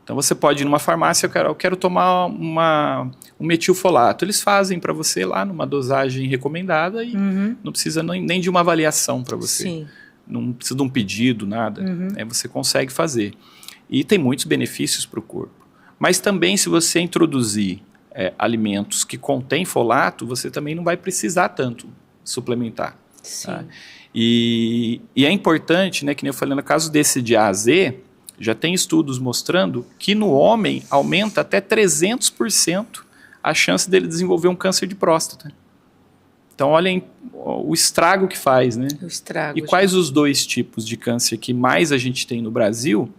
Então você pode ir numa farmácia, eu quero tomar um metilfolato. Eles fazem para você lá numa dosagem recomendada e não precisa nem de uma avaliação para você. Sim. Não precisa de um pedido, nada. Você consegue fazer. E tem muitos benefícios para o corpo. Mas também se você introduzir alimentos que contêm folato, você também não vai precisar tanto suplementar. Sim. Tá? E é importante, né, que nem eu falei, no caso desse de A a Z, já tem estudos mostrando que no homem aumenta até 300% a chance dele desenvolver um câncer de próstata. Então, olhem o estrago que faz, né? O estrago. E quais os 2 tipos de câncer que mais a gente tem no Brasil?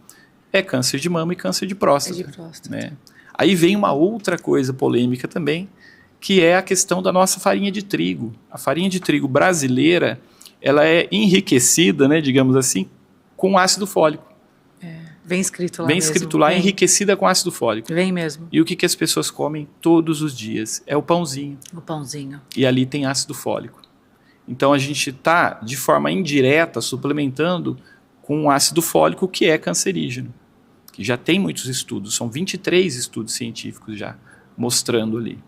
É câncer de mama e câncer de próstata. Né? Aí vem uma outra coisa polêmica também, que é a questão da nossa farinha de trigo. A farinha de trigo brasileira, ela é enriquecida, né, digamos assim, com ácido fólico. Vem escrito lá. Vem escrito lá, enriquecida com ácido fólico. Vem mesmo. E o que as pessoas comem todos os dias? É o pãozinho. O pãozinho. E ali tem ácido fólico. Então a gente está, de forma indireta, suplementando com ácido fólico, que é cancerígeno. Que já tem muitos estudos, são 23 estudos científicos já mostrando ali.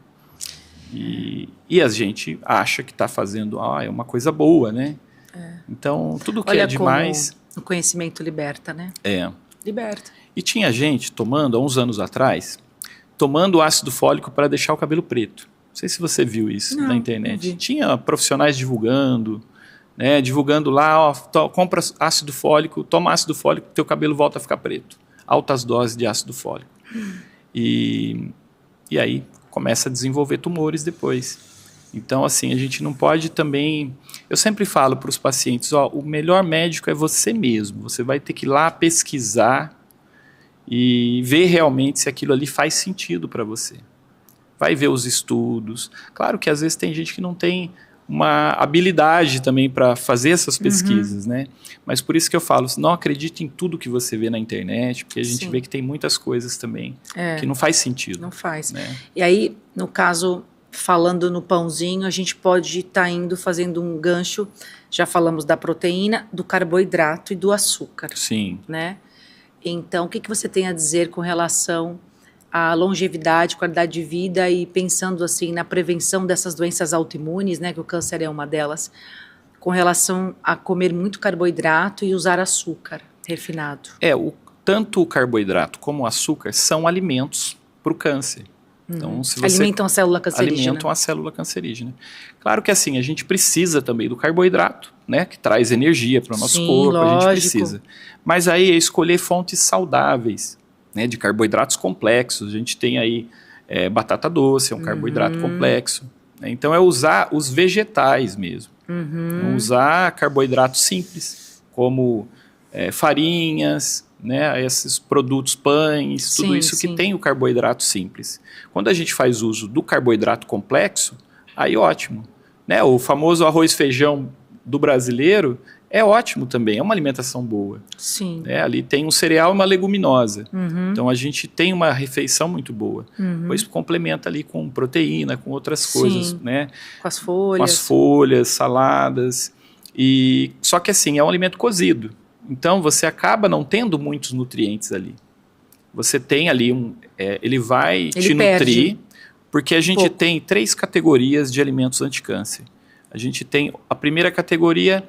E a gente acha que está fazendo, é uma coisa boa, né? Então, tudo que é demais... O conhecimento liberta, né? Liberta. E tinha gente tomando, há uns anos atrás, tomando ácido fólico para deixar o cabelo preto. Não sei se você viu isso na internet. Tinha profissionais divulgando, né, divulgando lá, compra ácido fólico, toma ácido fólico, teu cabelo volta a ficar preto. Altas doses de ácido fólico. E aí começa a desenvolver tumores depois. Então, assim, a gente não pode também... Eu sempre falo para os pacientes, o melhor médico é você mesmo. Você vai ter que ir lá pesquisar e ver realmente se aquilo ali faz sentido para você. Vai ver os estudos. Claro que às vezes tem gente que não tem uma habilidade também para fazer essas pesquisas, né? Mas por isso que eu falo, não acredite em tudo que você vê na internet, porque a gente vê que tem muitas coisas também que não faz sentido. Não faz. Né? E aí, no caso... Falando no pãozinho, a gente pode estar fazendo um gancho, já falamos da proteína, do carboidrato e do açúcar. Sim. Né? Então, o que você tem a dizer com relação à longevidade, qualidade de vida e pensando assim na prevenção dessas doenças autoimunes, né, que o câncer é uma delas, com relação a comer muito carboidrato e usar açúcar refinado. Tanto o carboidrato como o açúcar são alimentos para o câncer. Então, se você alimentam a célula cancerígena. Alimentam a célula cancerígena. Claro que assim, a gente precisa também do carboidrato, né, que traz energia para o nosso corpo, lógico. A gente precisa. Mas aí é escolher fontes saudáveis, né, de carboidratos complexos. A gente tem aí batata doce, é um carboidrato complexo. Né, então é usar os vegetais mesmo. Não usar carboidratos simples, como farinhas, né, esses produtos, pães, tudo isso que tem o carboidrato simples. Quando a gente faz uso do carboidrato complexo, aí ótimo. Né, o famoso arroz e feijão do brasileiro é ótimo também, é uma alimentação boa. Sim. Né, ali tem um cereal e uma leguminosa. Então a gente tem uma refeição muito boa. Depois complementa ali com proteína, com outras coisas. Né, com as folhas. Com as folhas, saladas. Só que assim, é um alimento cozido. Então, você acaba não tendo muitos nutrientes ali. Você tem ali ele vai te nutrir, porque a gente tem 3 categorias de alimentos anticâncer. A gente tem, a primeira categoria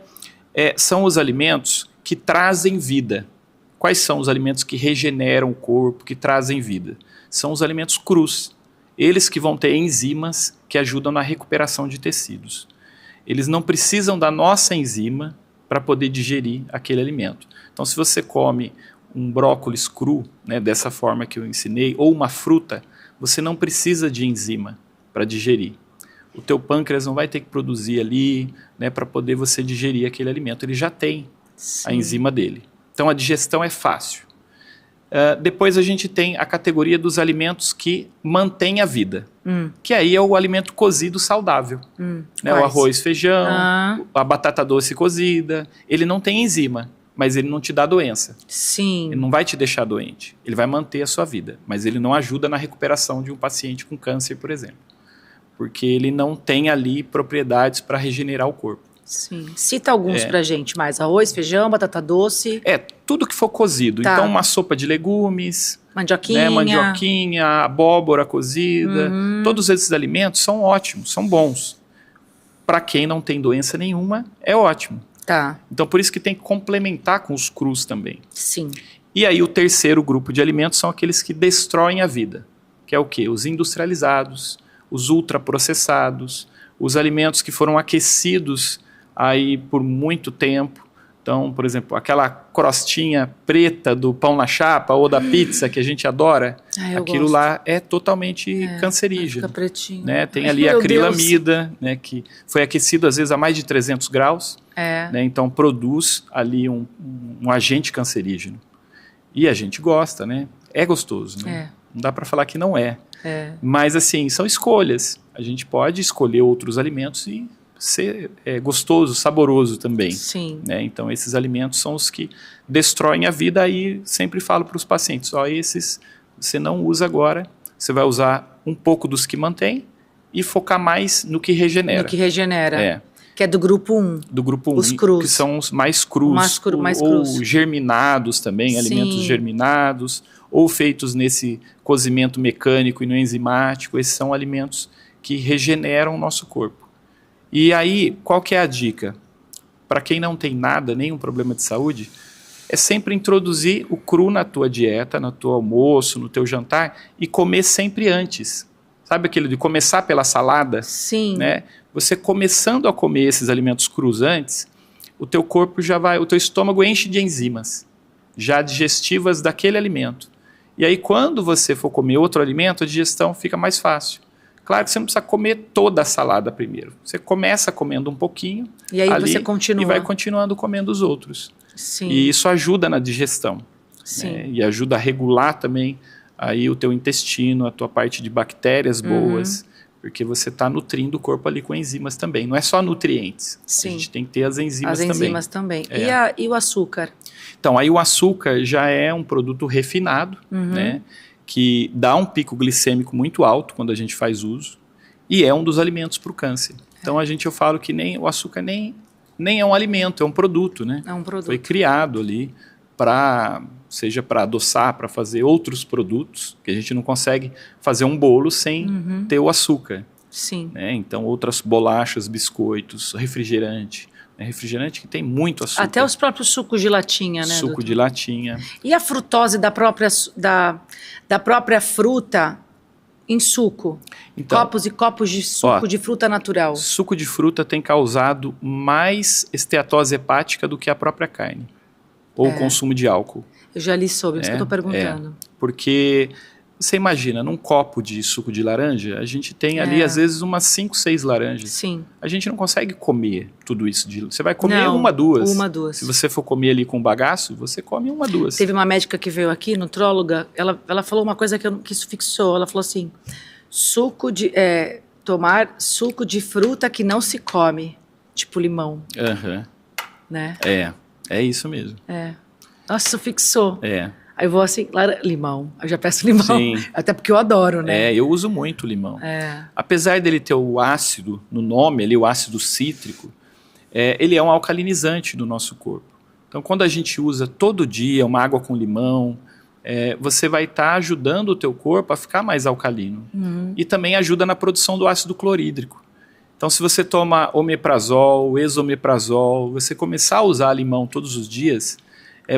são os alimentos que trazem vida. Quais são os alimentos que regeneram o corpo, que trazem vida? São os alimentos crus. Eles que vão ter enzimas que ajudam na recuperação de tecidos. Eles não precisam da nossa enzima para poder digerir aquele alimento. Então, se você come um brócolis cru, né, dessa forma que eu ensinei, ou uma fruta, você não precisa de enzima para digerir. O teu pâncreas não vai ter que produzir ali, né, para poder você digerir aquele alimento. Ele já tem a enzima dele. Então, a digestão é fácil. Depois a gente tem a categoria dos alimentos que mantêm a vida, que aí é o alimento cozido saudável. Né, o arroz, feijão, a batata doce cozida. Ele não tem enzima, mas ele não te dá doença. Sim. Ele não vai te deixar doente. Ele vai manter a sua vida, mas ele não ajuda na recuperação de um paciente com câncer, por exemplo. Porque ele não tem ali propriedades para regenerar o corpo. Sim. Cita alguns pra gente mais. Arroz, feijão, batata doce. Tudo que for cozido. Então, uma sopa de legumes, mandioquinha, né, mandioquinha, abóbora cozida. Todos esses alimentos são ótimos, são bons. Para quem não tem doença nenhuma, é ótimo. Tá. Então, por isso que tem que complementar com os crus também. Sim. E aí, o terceiro grupo de alimentos são aqueles que destroem a vida. Que é o quê? Os industrializados, os ultraprocessados, os alimentos que foram aquecidos aí por muito tempo. Então, por exemplo, aquela crostinha preta do pão na chapa ou da pizza que a gente adora, aquilo gosto. Lá é totalmente cancerígeno. Fica pretinho. Né? Tem ali a acrilamida, né, que foi aquecido às vezes a mais de 300 graus, né? Então produz ali um agente cancerígeno. E a gente gosta, né? É gostoso, né? Não dá para falar que não é. Mas assim, são escolhas. A gente pode escolher outros alimentos e ser gostoso, saboroso também. Sim. Né? Então, esses alimentos são os que destroem a vida. Aí, sempre falo para os pacientes, esses você não usa agora, você vai usar um pouco dos que mantém e focar mais no que regenera. No que regenera. Que é do grupo 1. Do grupo 1, os crus. Que são os mais crus. Ou germinados também, alimentos germinados, ou feitos nesse cozimento mecânico e no enzimático. Esses são alimentos que regeneram o nosso corpo. E aí, qual que é a dica? Para quem não tem nada, nenhum problema de saúde, é sempre introduzir o cru na tua dieta, no teu almoço, no teu jantar, e comer sempre antes. Sabe aquele de começar pela salada? Sim. Né? Você começando a comer esses alimentos crus antes, o teu corpo o teu estômago enche de enzimas, já digestivas daquele alimento. E aí, quando você for comer outro alimento, a digestão fica mais fácil. Claro que você não precisa comer toda a salada primeiro. Você começa comendo um pouquinho. E aí ali, você continua. E vai continuando comendo os outros. Sim. E isso ajuda na digestão. Sim. Né? E ajuda a regular também aí o teu intestino, a tua parte de bactérias boas. Porque você está nutrindo o corpo ali com enzimas também. Não é só nutrientes. Sim. A gente tem que ter as enzimas também. As enzimas também. E o açúcar? Então, aí o açúcar já é um produto refinado, né? Que dá um pico glicêmico muito alto quando a gente faz uso, e é um dos alimentos para o câncer. Então, eu falo que o açúcar nem é um alimento, é um produto, né? É um produto. Foi criado ali seja para adoçar, para fazer outros produtos, que a gente não consegue fazer um bolo sem ter o açúcar. Sim. Né? Então, outras bolachas, biscoitos, refrigerante, É refrigerante que tem muito açúcar. Até os próprios sucos de latinha, né? Suco de latinha. E a frutose da própria fruta em suco? Então, copos e copos de suco de fruta natural. Suco de fruta tem causado mais esteatose hepática do que a própria carne. Ou o consumo de álcool. Eu já li sobre isso que eu estou perguntando. Porque... Você imagina, num copo de suco de laranja, a gente tem ali, às vezes, umas 5, 6 laranjas. Sim. A gente não consegue comer tudo isso. Você vai comer uma, duas. Uma, duas. Se você for comer ali com bagaço, você come uma, duas. Teve uma médica que veio aqui, nutróloga, ela falou uma coisa que isso fixou. Ela falou assim, tomar suco de fruta que não se come, tipo limão. Né? É isso mesmo. Nossa, isso fixou. Aí eu vou assim, limão. Eu já peço limão. Sim. Até porque eu adoro, né? Eu uso muito limão. Apesar dele ter o ácido no nome, ali, o ácido cítrico, ele é um alcalinizante do nosso corpo. Então, quando a gente usa todo dia uma água com limão, você vai estar ajudando o teu corpo a ficar mais alcalino. E também ajuda na produção do ácido clorídrico. Então, se você toma omeprazol, esomeprazol, você começar a usar limão todos os dias...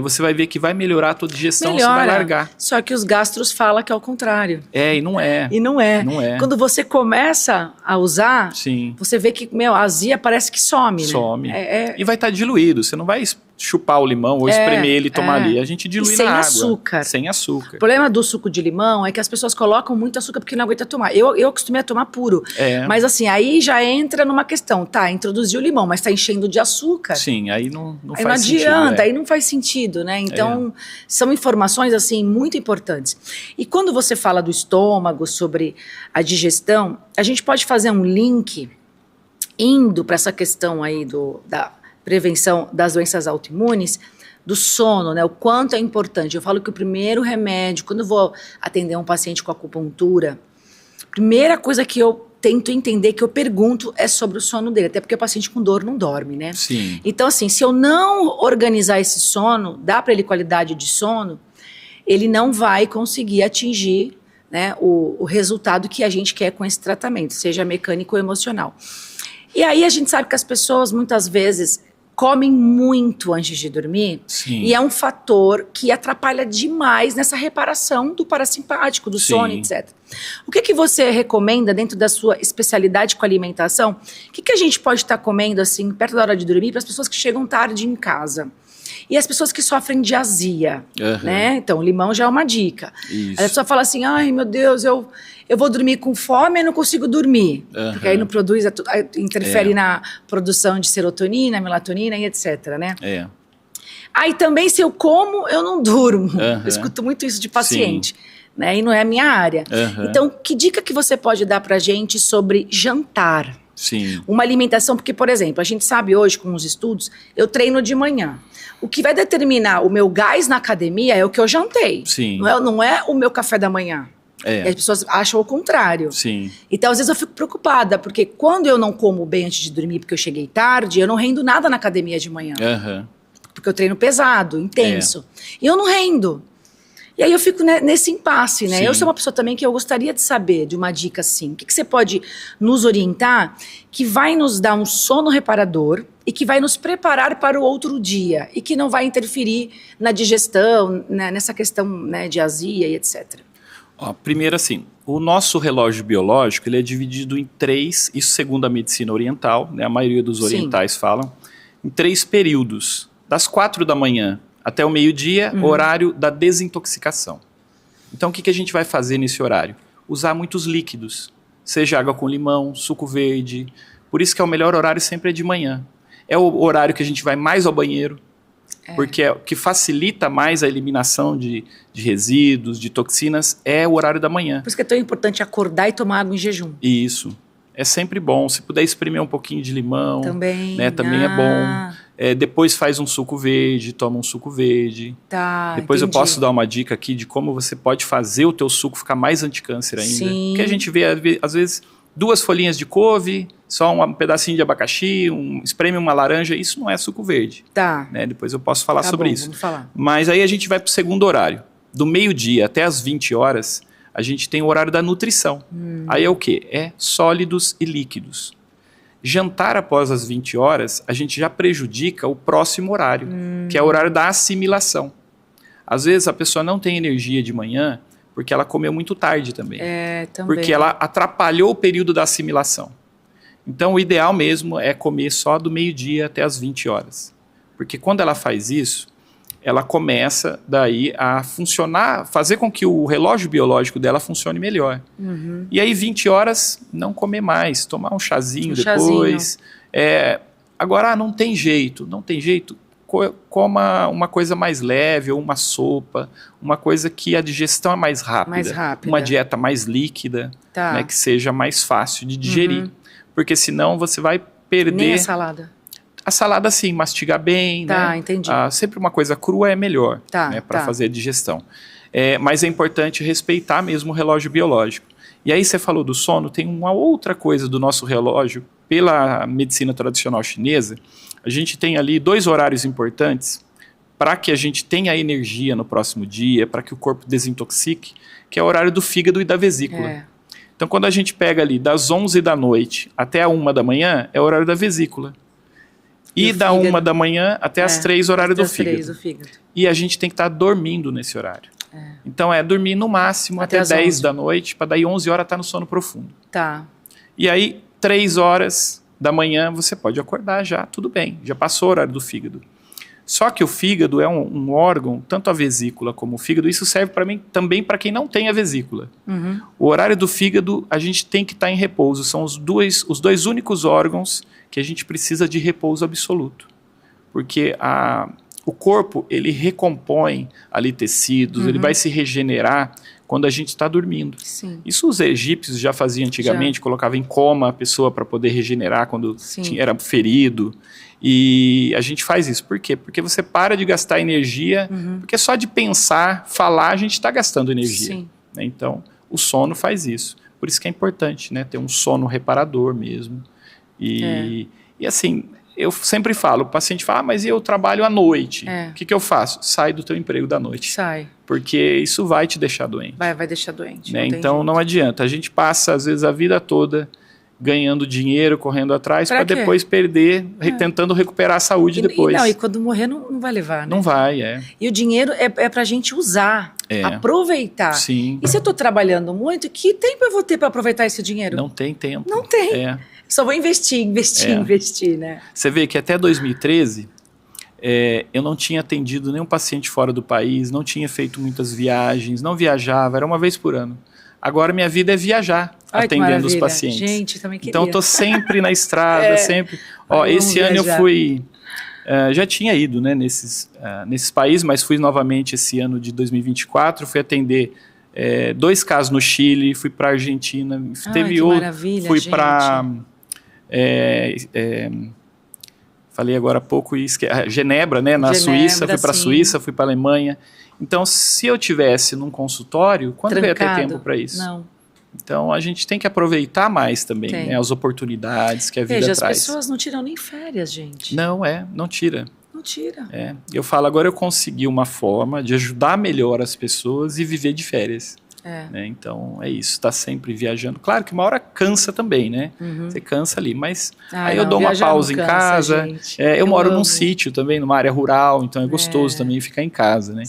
você vai ver que vai melhorar a tua digestão, você vai largar. Só que os gastros falam que é o contrário. E não é. E não é. Quando você começa a usar, você vê que, a azia parece que some, né? Some. E vai estar diluído, você não vai chupar o limão ou espremer ele e tomar ali. A gente dilui na água. Açúcar. Sem açúcar. O problema do suco de limão é que as pessoas colocam muito açúcar porque não aguenta tomar. Eu acostumei a tomar puro. Mas assim, aí já entra numa questão. Introduziu o limão, mas tá enchendo de açúcar. Sim, aí não aí faz sentido. Não adianta, aí não faz sentido, né? Então, são informações, assim, muito importantes. E quando você fala do estômago, sobre a digestão, a gente pode fazer um link indo para essa questão aí da prevenção das doenças autoimunes, do sono, né? O quanto é importante. Eu falo que o primeiro remédio, quando eu vou atender um paciente com acupuntura, a primeira coisa que eu tento entender, que eu pergunto, é sobre o sono dele. Até porque o paciente com dor não dorme, né? Sim. Então, assim, se eu não organizar esse sono, dar para ele qualidade de sono, ele não vai conseguir atingir, né, o resultado que a gente quer com esse tratamento, seja mecânico ou emocional. E aí a gente sabe que as pessoas, muitas vezes, comem muito antes de dormir. Sim. E é um fator que atrapalha demais nessa reparação do parasimpático, do sono, etc. O que você recomenda dentro da sua especialidade com alimentação? O que a gente pode estar comendo assim perto da hora de dormir para as pessoas que chegam tarde em casa? E as pessoas que sofrem de azia, né? Então, limão já é uma dica. Isso. A pessoa fala assim, ai meu Deus, eu vou dormir com fome e não consigo dormir. Porque aí não produz, interfere na produção de serotonina, melatonina e etc, né? Aí também, se eu como, eu não durmo. Eu escuto muito isso de paciente. Né? E não é a minha área. Então, que dica que você pode dar pra gente sobre jantar? Sim. Uma alimentação, porque, por exemplo, a gente sabe hoje com os estudos, eu treino de manhã. O que vai determinar o meu gás na academia é o que eu jantei. Sim. Não é o meu café da manhã. E as pessoas acham o contrário. Sim. Então, às vezes eu fico preocupada, porque quando eu não como bem antes de dormir, porque eu cheguei tarde, eu não rendo nada na academia de manhã. Porque eu treino pesado, intenso. E eu não rendo. E aí eu fico nesse impasse, né? Sim. Eu sou uma pessoa também que eu gostaria de saber de uma dica assim. O que você pode nos orientar que vai nos dar um sono reparador e que vai nos preparar para o outro dia e que não vai interferir na digestão, né, nessa questão, né, de azia e etc. Primeiro assim, o nosso relógio biológico ele é dividido em 3, isso segundo a medicina oriental, né, a maioria dos orientais falam, em 3 períodos. Das 4 da manhã até o meio-dia, horário da desintoxicação. Então, o que a gente vai fazer nesse horário? Usar muitos líquidos, seja água com limão, suco verde. Por isso que é o melhor horário sempre é de manhã. É o horário que a gente vai mais ao banheiro, porque o que facilita mais a eliminação de resíduos, de toxinas, é o horário da manhã. Por isso que é tão importante acordar e tomar água em jejum. Isso. É sempre bom. Se puder espremer um pouquinho de limão, também, né, também é bom. Depois faz um suco verde, toma um suco verde. Depois entendi. Eu posso dar uma dica aqui de como você pode fazer o teu suco ficar mais anticâncer ainda. Sim. Porque a gente vê, às vezes, 2 folhinhas de couve, só um pedacinho de abacaxi, espreme uma laranja, isso não é suco verde. Né? Depois eu posso falar sobre isso. Vamos falar. Mas aí a gente vai para o segundo horário. Do meio-dia até as 20 horas, a gente tem o horário da nutrição. Aí é o quê? É sólidos e líquidos. Jantar após as 20 horas, a gente já prejudica o próximo horário, que é o horário da assimilação. Às vezes a pessoa não tem energia de manhã porque ela comeu muito tarde também. Também. Porque ela atrapalhou o período da assimilação. Então o ideal mesmo é comer só do meio-dia até as 20 horas. Porque quando ela faz isso, ela começa daí a funcionar, fazer com que o relógio biológico dela funcione melhor. E aí 20 horas, não comer mais, tomar um chazinho depois. Agora, não tem jeito, coma uma coisa mais leve, ou uma sopa, uma coisa que a digestão é mais rápida. Uma dieta mais líquida, né, que seja mais fácil de digerir. Porque senão você vai perder... Nem a salada. A salada, sim, mastigar bem, né? Entendi. Sempre uma coisa crua é melhor, né, para fazer a digestão. Mas é importante respeitar mesmo o relógio biológico. E aí você falou do sono, tem uma outra coisa do nosso relógio, pela medicina tradicional chinesa, a gente tem ali 2 horários importantes para que a gente tenha energia no próximo dia, para que o corpo desintoxique, que é o horário do fígado e da vesícula. Então, quando a gente pega ali das 11 da noite até a 1 da manhã, é o horário da vesícula. E da 1 da manhã até as 3, horário do fígado. E a gente tem que estar dormindo nesse horário. Então, dormir no máximo até 10 da noite, para daí 11 horas estar no sono profundo. E aí, 3 horas da manhã, você pode acordar já, tudo bem, já passou o horário do fígado. Só que o fígado é um órgão, tanto a vesícula como o fígado, isso serve para mim também para quem não tem a vesícula. O horário do fígado, a gente tem que estar em repouso, são os dois únicos órgãos que a gente precisa de repouso absoluto. Porque o corpo, ele recompõe ali tecidos, ele vai se regenerar quando a gente está dormindo. Isso os egípcios já faziam antigamente, colocava em coma a pessoa para poder regenerar quando era ferido. E a gente faz isso. Por quê? Porque você para de gastar energia, porque só de pensar, falar, a gente está gastando energia. Né? Então, o sono faz isso. Por isso que é importante, né, ter um sono reparador mesmo. E assim, eu sempre falo, o paciente fala, mas eu trabalho à noite, o que eu faço? Sai do teu emprego da noite. Porque isso vai te deixar doente. Vai deixar doente. Né? Então não adianta, a gente passa às vezes a vida toda ganhando dinheiro, correndo atrás, para depois perder, tentando recuperar a saúde depois. E quando morrer não vai levar, né? Não vai, E o dinheiro é pra gente usar, aproveitar. E se eu tô trabalhando muito, que tempo eu vou ter para aproveitar esse dinheiro? Não tem tempo. Não tem. Só vou investir, né? Você vê que até 2013, eu não tinha atendido nenhum paciente fora do país, não tinha feito muitas viagens, não viajava, era uma vez por ano. Agora minha vida é viajar, atendendo os pacientes. Gente, também queria. Então eu tô sempre na estrada, sempre. Esse ano eu fui, já tinha ido, né, nesses países, mas fui novamente esse ano de 2024, fui atender 2 casos no Chile, fui para a Argentina, teve outro, fui para falei agora há pouco, Genebra, né, na Suíça, fui para a Suíça, fui para a Alemanha. Então, se eu tivesse num consultório, quando eu ia ter tempo para isso? Não. Então, a gente tem que aproveitar mais também, né, as oportunidades que a vida traz. As pessoas não tiram nem férias, gente. Não tira. Não tira. Eu falo, agora eu consegui uma forma de ajudar melhor as pessoas e viver de férias. Né? Então, é isso, tá sempre viajando. Claro que uma hora cansa também, né? Você cansa ali, mas aí eu dou uma pausa em casa. Eu moro num sítio também, numa área rural, então é gostoso também ficar em casa, né?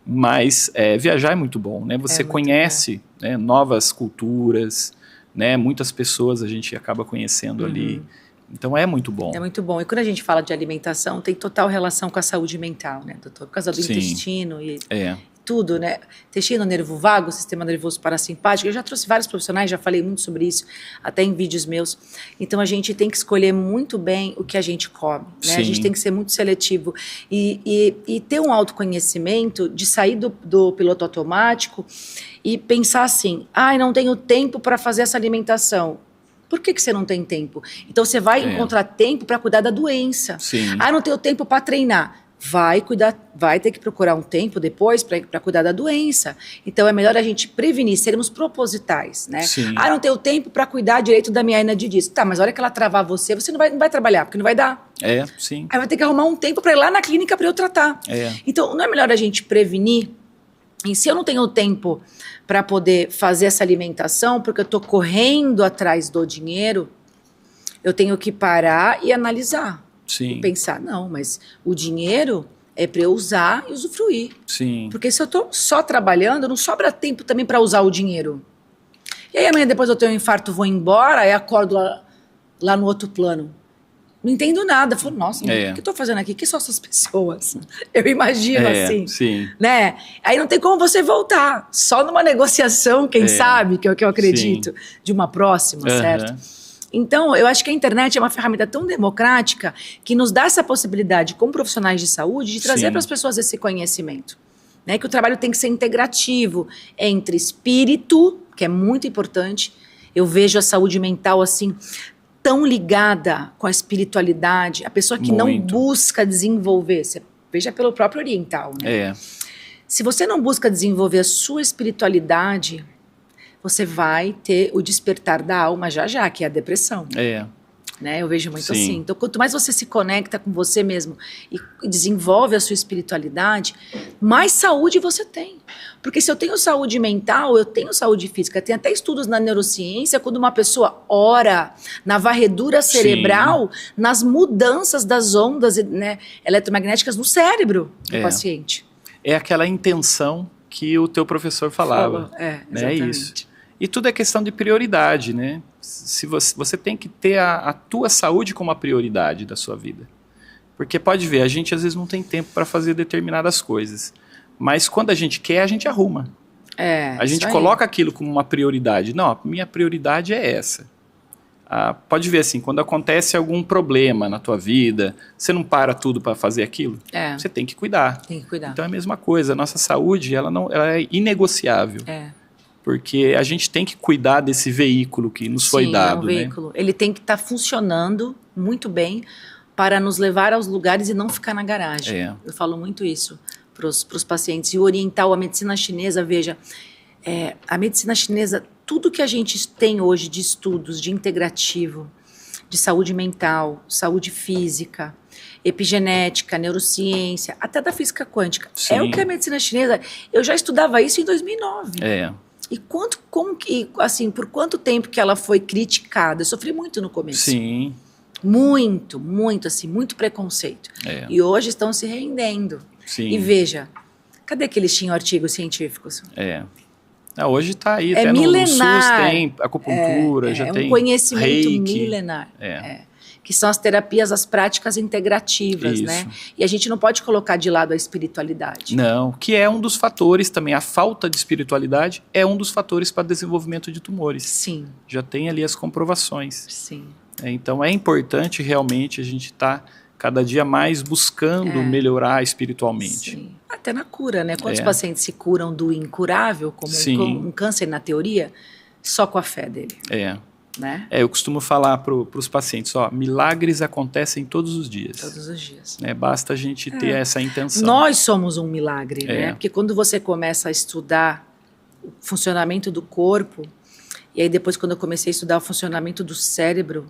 Mas viajar é muito bom, né? Você conhece, né, novas culturas, né? Muitas pessoas a gente acaba conhecendo ali. Então é muito bom. É muito bom. E quando a gente fala de alimentação, tem total relação com a saúde mental, né, doutor? Por causa do intestino e tudo, né? Intestino, nervo vago, sistema nervoso parasimpático. Eu já trouxe vários profissionais, já falei muito sobre isso, até em vídeos meus. Então a gente tem que escolher muito bem o que a gente come, né? A gente tem que ser muito seletivo e ter um autoconhecimento de sair do piloto automático e pensar assim, não tenho tempo para fazer essa alimentação. Por que você não tem tempo? Então você vai encontrar tempo para cuidar da doença. Não tenho tempo para treinar. Vai ter que procurar um tempo depois para cuidar da doença. Então é melhor a gente prevenir, sermos propositais, né? Não tenho tempo para cuidar direito da minha hernia de disco. Tá, mas a hora que ela travar você não vai trabalhar, porque não vai dar. Aí vai ter que arrumar um tempo para ir lá na clínica para eu tratar. Então não é melhor a gente prevenir? E se eu não tenho tempo para poder fazer essa alimentação, porque eu estou correndo atrás do dinheiro, eu tenho que parar e analisar. Sim. E pensar, não, mas o dinheiro é para eu usar e usufruir. Sim. Porque se eu tô só trabalhando, não sobra tempo também para usar o dinheiro. E aí amanhã depois eu tenho um infarto, vou embora, aí acordo lá no outro plano. Não entendo nada. Eu falo, nossa, mas o que eu tô fazendo aqui? Quem são essas pessoas? Eu imagino assim. Sim. Né? Aí não tem como você voltar. Só numa negociação, quem sabe, que é o que eu acredito, de uma próxima, certo? Então, eu acho que a internet é uma ferramenta tão democrática que nos dá essa possibilidade, como profissionais de saúde, de trazer para as pessoas esse conhecimento. Né? Que o trabalho tem que ser integrativo entre espírito, que é muito importante. Eu vejo a saúde mental assim tão ligada com a espiritualidade, a pessoa que não busca desenvolver, você veja pelo próprio oriental, né? Se você não busca desenvolver a sua espiritualidade, você vai ter o despertar da alma já, que é a depressão. Né? Eu vejo muito assim. Então, quanto mais você se conecta com você mesmo e desenvolve a sua espiritualidade, mais saúde você tem. Porque se eu tenho saúde mental, eu tenho saúde física. Tem até estudos na neurociência, quando uma pessoa ora na varredura cerebral, nas mudanças das ondas, né, eletromagnéticas no cérebro do paciente. É aquela intenção que o teu professor falava. Exatamente. É isso. E tudo é questão de prioridade, né? Se você tem que ter a tua saúde como a prioridade da sua vida. Porque pode ver, a gente às vezes não tem tempo para fazer determinadas coisas. Mas quando a gente quer, a gente arruma. A gente coloca aquilo como uma prioridade. Não, a minha prioridade é essa. Pode ver assim, quando acontece algum problema na tua vida, você não para tudo para fazer aquilo? Você tem que cuidar. Tem que cuidar. Então é a mesma coisa. A nossa saúde, ela é inegociável. Porque a gente tem que cuidar desse veículo que nos foi dado. Sim, é um veículo. Né? Ele tem que estar funcionando muito bem para nos levar aos lugares e não ficar na garagem. Eu falo muito isso para os pacientes. E o oriental, a medicina chinesa, veja, a medicina chinesa, tudo que a gente tem hoje de estudos, de integrativo, de saúde mental, saúde física, epigenética, neurociência, até da física quântica. É o que a medicina chinesa... Eu já estudava isso em 2009. E por quanto tempo que ela foi criticada? Eu sofri muito no começo. Sim. Muito, assim, muito preconceito. E hoje estão se rendendo. Sim. E veja, cadê que eles tinham artigos científicos? Hoje está aí, até milenar. No SUS tem acupuntura, já tem um conhecimento reiki. Milenar. Que são as terapias, as práticas integrativas, né? E a gente não pode colocar de lado a espiritualidade. Não, que é um dos fatores também, a falta de espiritualidade é um dos fatores para desenvolvimento de tumores. Sim. Já tem ali as comprovações. Sim. Então é importante realmente a gente estar cada dia mais buscando melhorar espiritualmente. Sim. Até na cura, né? Quantos pacientes se curam do incurável, como um câncer na teoria, só com a fé dele? Né? Eu costumo falar para os pacientes, milagres acontecem todos os dias. Todos os dias. Basta a gente ter essa intenção. Nós somos um milagre, né? Porque quando você começa a estudar o funcionamento do corpo, e aí depois quando eu comecei a estudar o funcionamento do cérebro,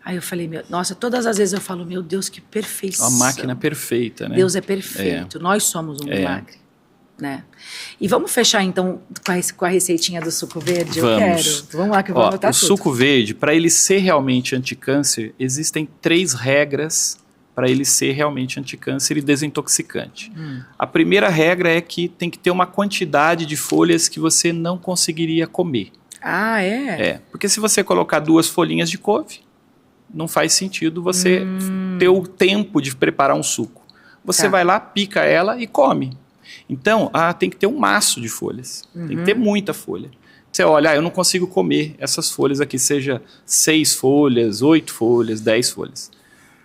aí eu falei, nossa, todas as vezes eu falo, meu Deus, que perfeição. Uma máquina perfeita, né? Deus é perfeito, nós somos um milagre. Né? E vamos fechar então com a receitinha do suco verde? Vamos lá que eu vou anotar tudo. O suco verde, para ele ser realmente anticâncer, existem 3 regras para ele ser realmente anticâncer e desintoxicante. A primeira regra é que tem que ter uma quantidade de folhas que você não conseguiria comer. Porque se você colocar 2 folhinhas de couve, não faz sentido você ter o tempo de preparar um suco. Você vai lá, pica ela e come. Então, tem que ter um maço de folhas. Tem que ter muita folha. Você olha, eu não consigo comer essas folhas aqui, seja 6 folhas, 8 folhas, 10 folhas.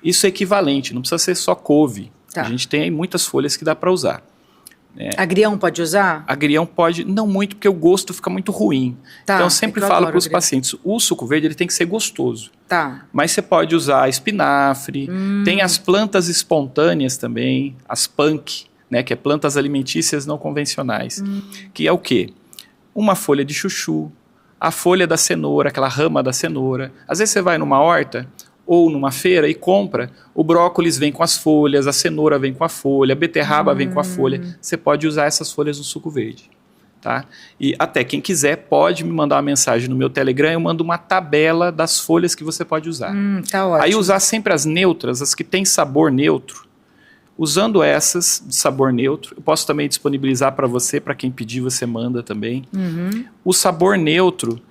Isso é equivalente, não precisa ser só couve. A gente tem aí muitas folhas que dá para usar. Agrião pode usar? Agrião pode, não muito, porque o gosto fica muito ruim. Então, eu sempre falo para os pacientes, o suco verde ele tem que ser gostoso. Mas você pode usar espinafre, tem as plantas espontâneas também, as punk, né, que é plantas alimentícias não convencionais, que é o quê? Uma folha de chuchu, a folha da cenoura, aquela rama da cenoura. Às vezes você vai numa horta ou numa feira e compra, o brócolis vem com as folhas, a cenoura vem com a folha, a beterraba vem com a folha. Você pode usar essas folhas no suco verde. Tá? E até quem quiser pode me mandar uma mensagem no meu Telegram, eu mando uma tabela das folhas que você pode usar. Tá ótimo. Aí usar sempre as neutras, as que têm sabor neutro. Usando essas de sabor neutro, eu posso também disponibilizar para você, para quem pedir você manda também. O sabor neutro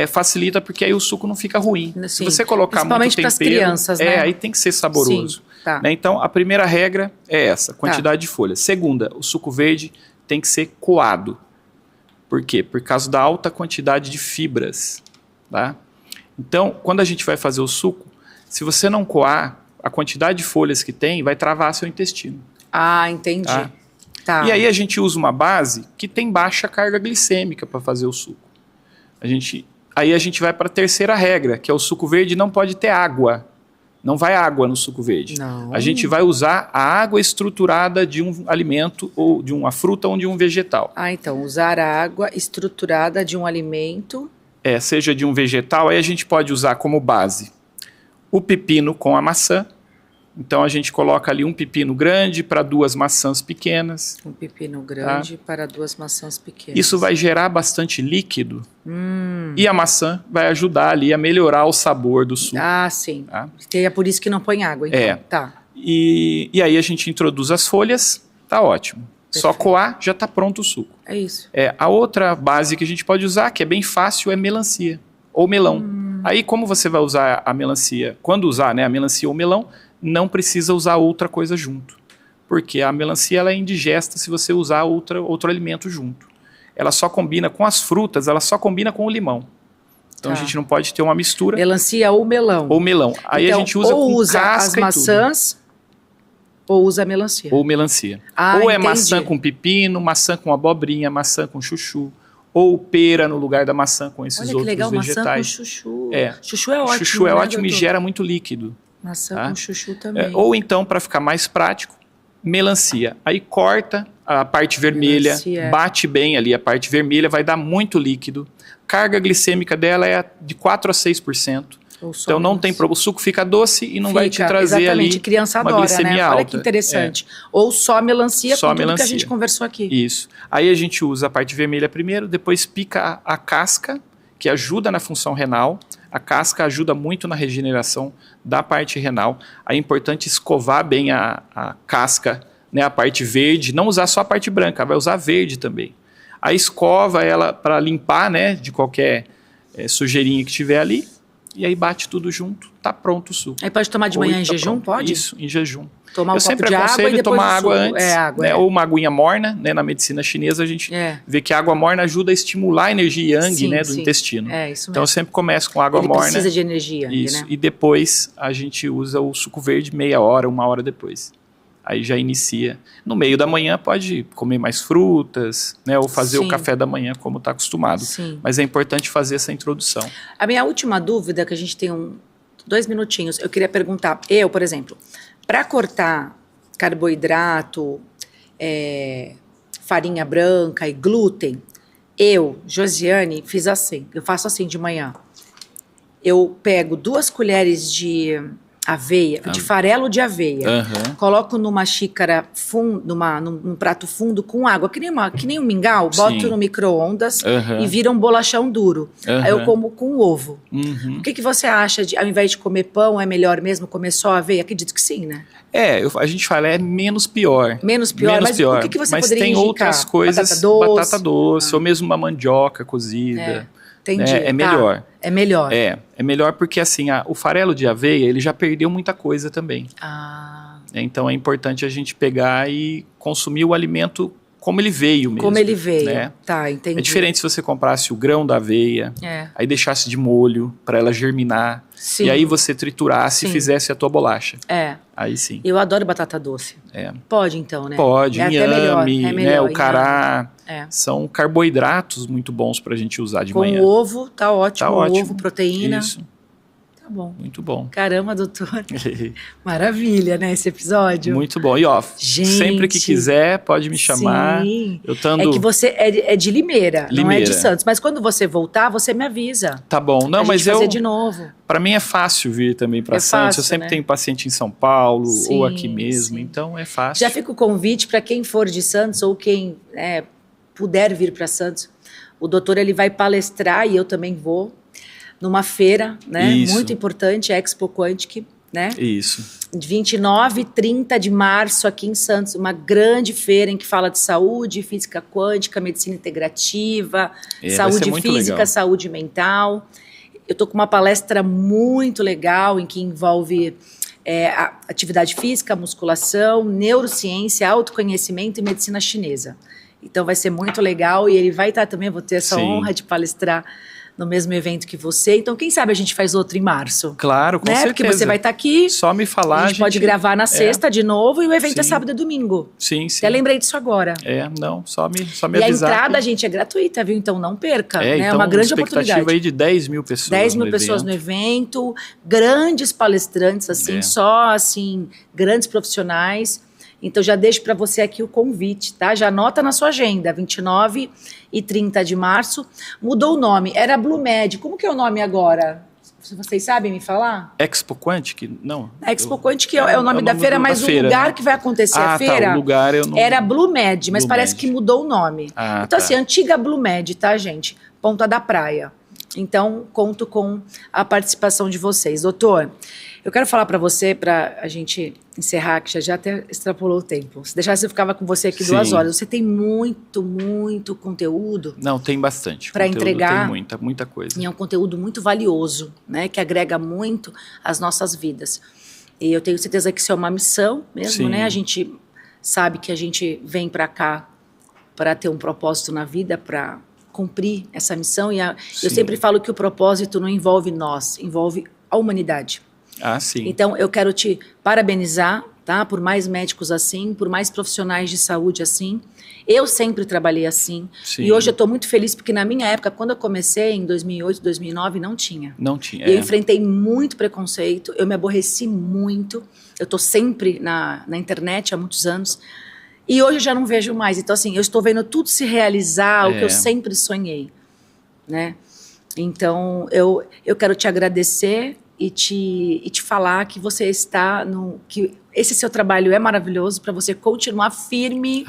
facilita porque aí o suco não fica ruim. Sim. Se você colocar muito tempero, pras crianças, né? Aí tem que ser saboroso. Sim, tá. Né? Então a primeira regra é essa, quantidade de folhas. Segunda, o suco verde tem que ser coado. Por quê? Por causa da alta quantidade de fibras. Tá? Então, quando a gente vai fazer o suco, se você não coar, a quantidade de folhas que tem vai travar seu intestino. Ah, entendi. Tá. E aí a gente usa uma base que tem baixa carga glicêmica para fazer o suco. Aí a gente vai para a terceira regra, que é o suco verde não pode ter água. Não vai água no suco verde. Não. A gente vai usar a água estruturada de um alimento, ou de uma fruta ou de um vegetal. Então, usar a água estruturada de um alimento. Seja de um vegetal, aí a gente pode usar como base o pepino com a maçã. Então a gente coloca ali um pepino grande para 2 maçãs pequenas. Um pepino grande para 2 maçãs pequenas. Isso vai gerar bastante líquido. E a maçã vai ajudar ali a melhorar o sabor do suco. Ah, sim. Tá? É por isso que não põe água, então. Tá. E aí a gente introduz as folhas, tá ótimo. Perfeito. Só coar, já tá pronto o suco. É isso. A outra base que a gente pode usar, que é bem fácil, é melancia ou melão. Aí como você vai usar a melancia? Quando usar, né, a melancia ou melão, não precisa usar outra coisa junto. Porque a melancia ela é indigesta se você usar outro alimento junto. Ela só combina com as frutas, ela só combina com o limão. Então a gente não pode ter uma mistura. Melancia ou melão. Ou melão. Aí então, a gente usa ou com usa casca as maçãs, ou usa a melancia. Ou melancia. Ou é maçã com pepino, maçã com abobrinha, maçã com chuchu. Ou pera no lugar da maçã com esses outros vegetais. Olha que legal, maçã com chuchu. Chuchu é ótimo. Chuchu é ótimo e gera muito líquido. Maçã com chuchu também. Ou então, para ficar mais prático, melancia. Aí corta a parte vermelha, bate bem ali a parte vermelha, vai dar muito líquido. Carga glicêmica dela é de 4 a 6%. Então não tem problema. O suco fica doce e não vai te trazer ali criança uma adora, glicemia né? alta. Olha que interessante. Ou só melancia, só com tudo melancia. Que a gente conversou aqui. Isso. Aí a gente usa a parte vermelha primeiro, depois pica a casca, que ajuda na função renal. A casca ajuda muito na regeneração da parte renal. Aí é importante escovar bem a casca, né, a parte verde, não usar só a parte branca, vai usar a verde também. Aí escova ela para limpar, né, de qualquer sujeirinha que tiver ali. E aí bate tudo junto, tá pronto o suco. Aí pode tomar de manhã em jejum, pode? Isso, em jejum. Tomar um sempre copo de aconselho água e depois tomar água antes, água, né? Ou uma aguinha morna, né? Na medicina chinesa a gente vê que a água morna ajuda a estimular a energia yang, né, do intestino. Isso mesmo. Então eu sempre começo com água morna. Precisa de energia yang, isso, né? E depois a gente usa o suco verde meia hora, 1 hora depois. Aí já inicia. No meio da manhã pode comer mais frutas, né? Ou fazer o café da manhã como está acostumado. Sim. Mas é importante fazer essa introdução. A minha última dúvida, que a gente tem 2 minutinhos, eu queria perguntar, por exemplo, para cortar carboidrato, farinha branca e glúten, Josiane, fiz assim, eu faço assim de manhã. Eu pego 2 colheres de aveia, de farelo de aveia, coloco numa xícara num prato fundo com água, que nem um mingau, boto no micro-ondas e vira um bolachão duro. Aí eu como com ovo. O que você acha de, ao invés de comer pão, é melhor mesmo comer só aveia? Acredito que sim, né? A gente fala, é menos pior. Menos pior, mas o que você poderia tem indicar? Outras coisas, batata doce ou mesmo uma mandioca cozida. Entendi. É melhor. É melhor. É melhor porque assim, o farelo de aveia, ele já perdeu muita coisa também. Então é importante a gente pegar e consumir o alimento como ele veio mesmo. Como ele veio, né? Tá, entendi. É diferente se você comprasse o grão da aveia, aí deixasse de molho para ela germinar, e aí você triturasse e fizesse a tua bolacha. Aí sim. Eu adoro batata doce. Pode então, né? Pode, até inhame, melhor, né, o cará. São carboidratos muito bons pra gente usar de manhã. Com ovo, tá ótimo. Ovo, proteína. Isso. Tá bom. Muito bom. Caramba, doutor. Maravilha, né, esse episódio. Muito bom. E sempre que quiser, pode me chamar. Sim. É que você é de Limeira, não é de Santos. Mas quando você voltar, você me avisa. Tá bom. Não, mas fazer de novo. Pra mim é fácil vir também pra Santos. Eu sempre tenho paciente em São Paulo ou aqui mesmo. Então é fácil. Já fica o convite pra quem for de Santos ou quem puder vir para Santos, o doutor ele vai palestrar, e eu também vou, numa feira, né? Muito importante, Expo Quantic, né? Isso. 29 e 30 de março aqui em Santos, uma grande feira em que fala de saúde, física quântica, medicina integrativa, saúde física, legal. Saúde mental. Eu estou com uma palestra muito legal em que envolve atividade física, musculação, neurociência, autoconhecimento e medicina chinesa. Então vai ser muito legal e ele vai estar também, vou ter essa honra de palestrar no mesmo evento que você. Então, quem sabe a gente faz outro em março. Claro, com certeza. Porque você vai estar aqui. Só me falar. A gente pode gravar na sexta de novo e o evento é sábado e domingo. Sim, sim. Até lembrei disso agora. Não, só me avisar. E a entrada, gente, é gratuita, viu? Então não perca. É então, uma grande oportunidade. Expectativa aí de 10 mil pessoas. 10 mil pessoas no evento, grandes palestrantes, assim, só assim, grandes profissionais. Então já deixo para você aqui o convite, tá? Já anota na sua agenda, 29 e 30 de março. Mudou o nome, era BlueMed. Como que é o nome agora? Vocês sabem me falar? Expo Quantic? Não. Expo Quantic é o nome da feira, mas o lugar que vai acontecer a feira o lugar eu não... era BlueMed, mas parece que mudou o nome. Então assim, antiga BlueMed, tá, gente? Ponta da Praia. Então, conto com a participação de vocês. Doutor, eu quero falar para você, para a gente encerrar, que já até extrapolou o tempo. Se deixasse, eu ficava com você aqui 2 horas. Você tem muito, muito conteúdo. Não, tem bastante. Para entregar. Tem muita coisa. E é um conteúdo muito valioso, né? Que agrega muito às nossas vidas. E eu tenho certeza que isso é uma missão mesmo, né? A gente sabe que a gente vem para cá para ter um propósito na vida, para cumprir essa missão. E eu sempre falo que o propósito não envolve nós, envolve a humanidade. Sim. Então, eu quero te parabenizar, tá? Por mais médicos assim, por mais profissionais de saúde assim. Eu sempre trabalhei assim. E hoje eu estou muito feliz porque na minha época, quando eu comecei, em 2008, 2009, não tinha. Não tinha. Eu enfrentei muito preconceito, eu me aborreci muito. Eu estou sempre na internet há muitos anos. E hoje eu já não vejo mais. Então, assim, eu estou vendo tudo se realizar, o que eu sempre sonhei, né? Então, eu quero te agradecer e te falar que você está que esse seu trabalho é maravilhoso para você continuar firme.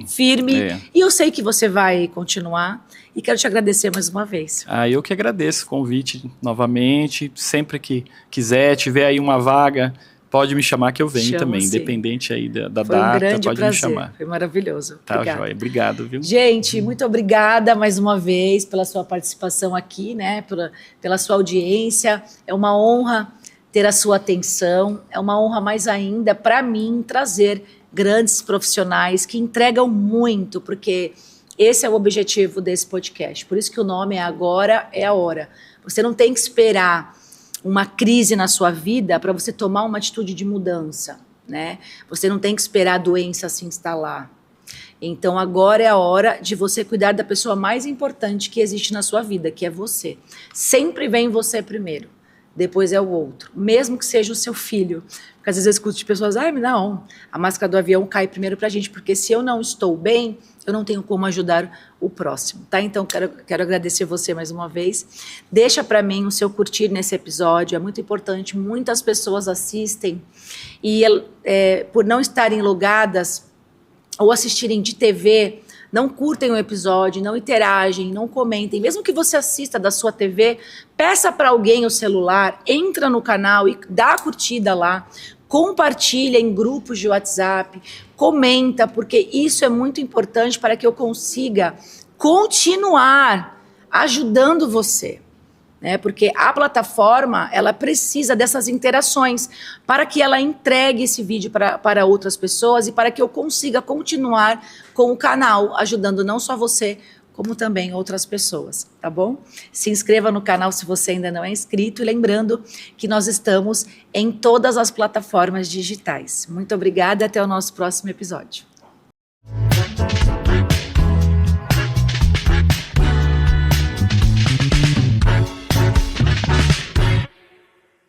Firme. E eu sei que você vai continuar. E quero te agradecer mais uma vez. Eu que agradeço o convite novamente. Sempre que quiser, tiver aí uma vaga, pode me chamar que eu venho também, independente aí da data, pode me chamar. Foi maravilhoso. Tá, joia. Obrigado, viu? Gente, muito obrigada mais uma vez pela sua participação aqui, né? Pela sua audiência. É uma honra ter a sua atenção. É uma honra mais ainda para mim trazer grandes profissionais que entregam muito, porque esse é o objetivo desse podcast. Por isso que o nome é Agora é a Hora. Você não tem que esperar uma crise na sua vida para você tomar uma atitude de mudança, né? Você não tem que esperar a doença se instalar. Então, agora é a hora de você cuidar da pessoa mais importante que existe na sua vida, que é você. Sempre vem você primeiro, depois é o outro, mesmo que seja o seu filho. Porque às vezes eu escuto de pessoas, não, a máscara do avião cai primeiro pra gente, porque se eu não estou bem, eu não tenho como ajudar o próximo, tá? Então, quero agradecer você mais uma vez. Deixa para mim o seu curtir nesse episódio, é muito importante. Muitas pessoas assistem e por não estarem logadas ou assistirem de TV, não curtem o episódio, não interagem, não comentem. Mesmo que você assista da sua TV, peça para alguém o celular, entra no canal e dá a curtida lá. Compartilha em grupos de WhatsApp, comenta, porque isso é muito importante para que eu consiga continuar ajudando você, né? Porque a plataforma, ela precisa dessas interações para que ela entregue esse vídeo para outras pessoas e para que eu consiga continuar com o canal, ajudando não só você, como também outras pessoas, tá bom? Se inscreva no canal se você ainda não é inscrito e lembrando que nós estamos em todas as plataformas digitais. Muito obrigada e até o nosso próximo episódio.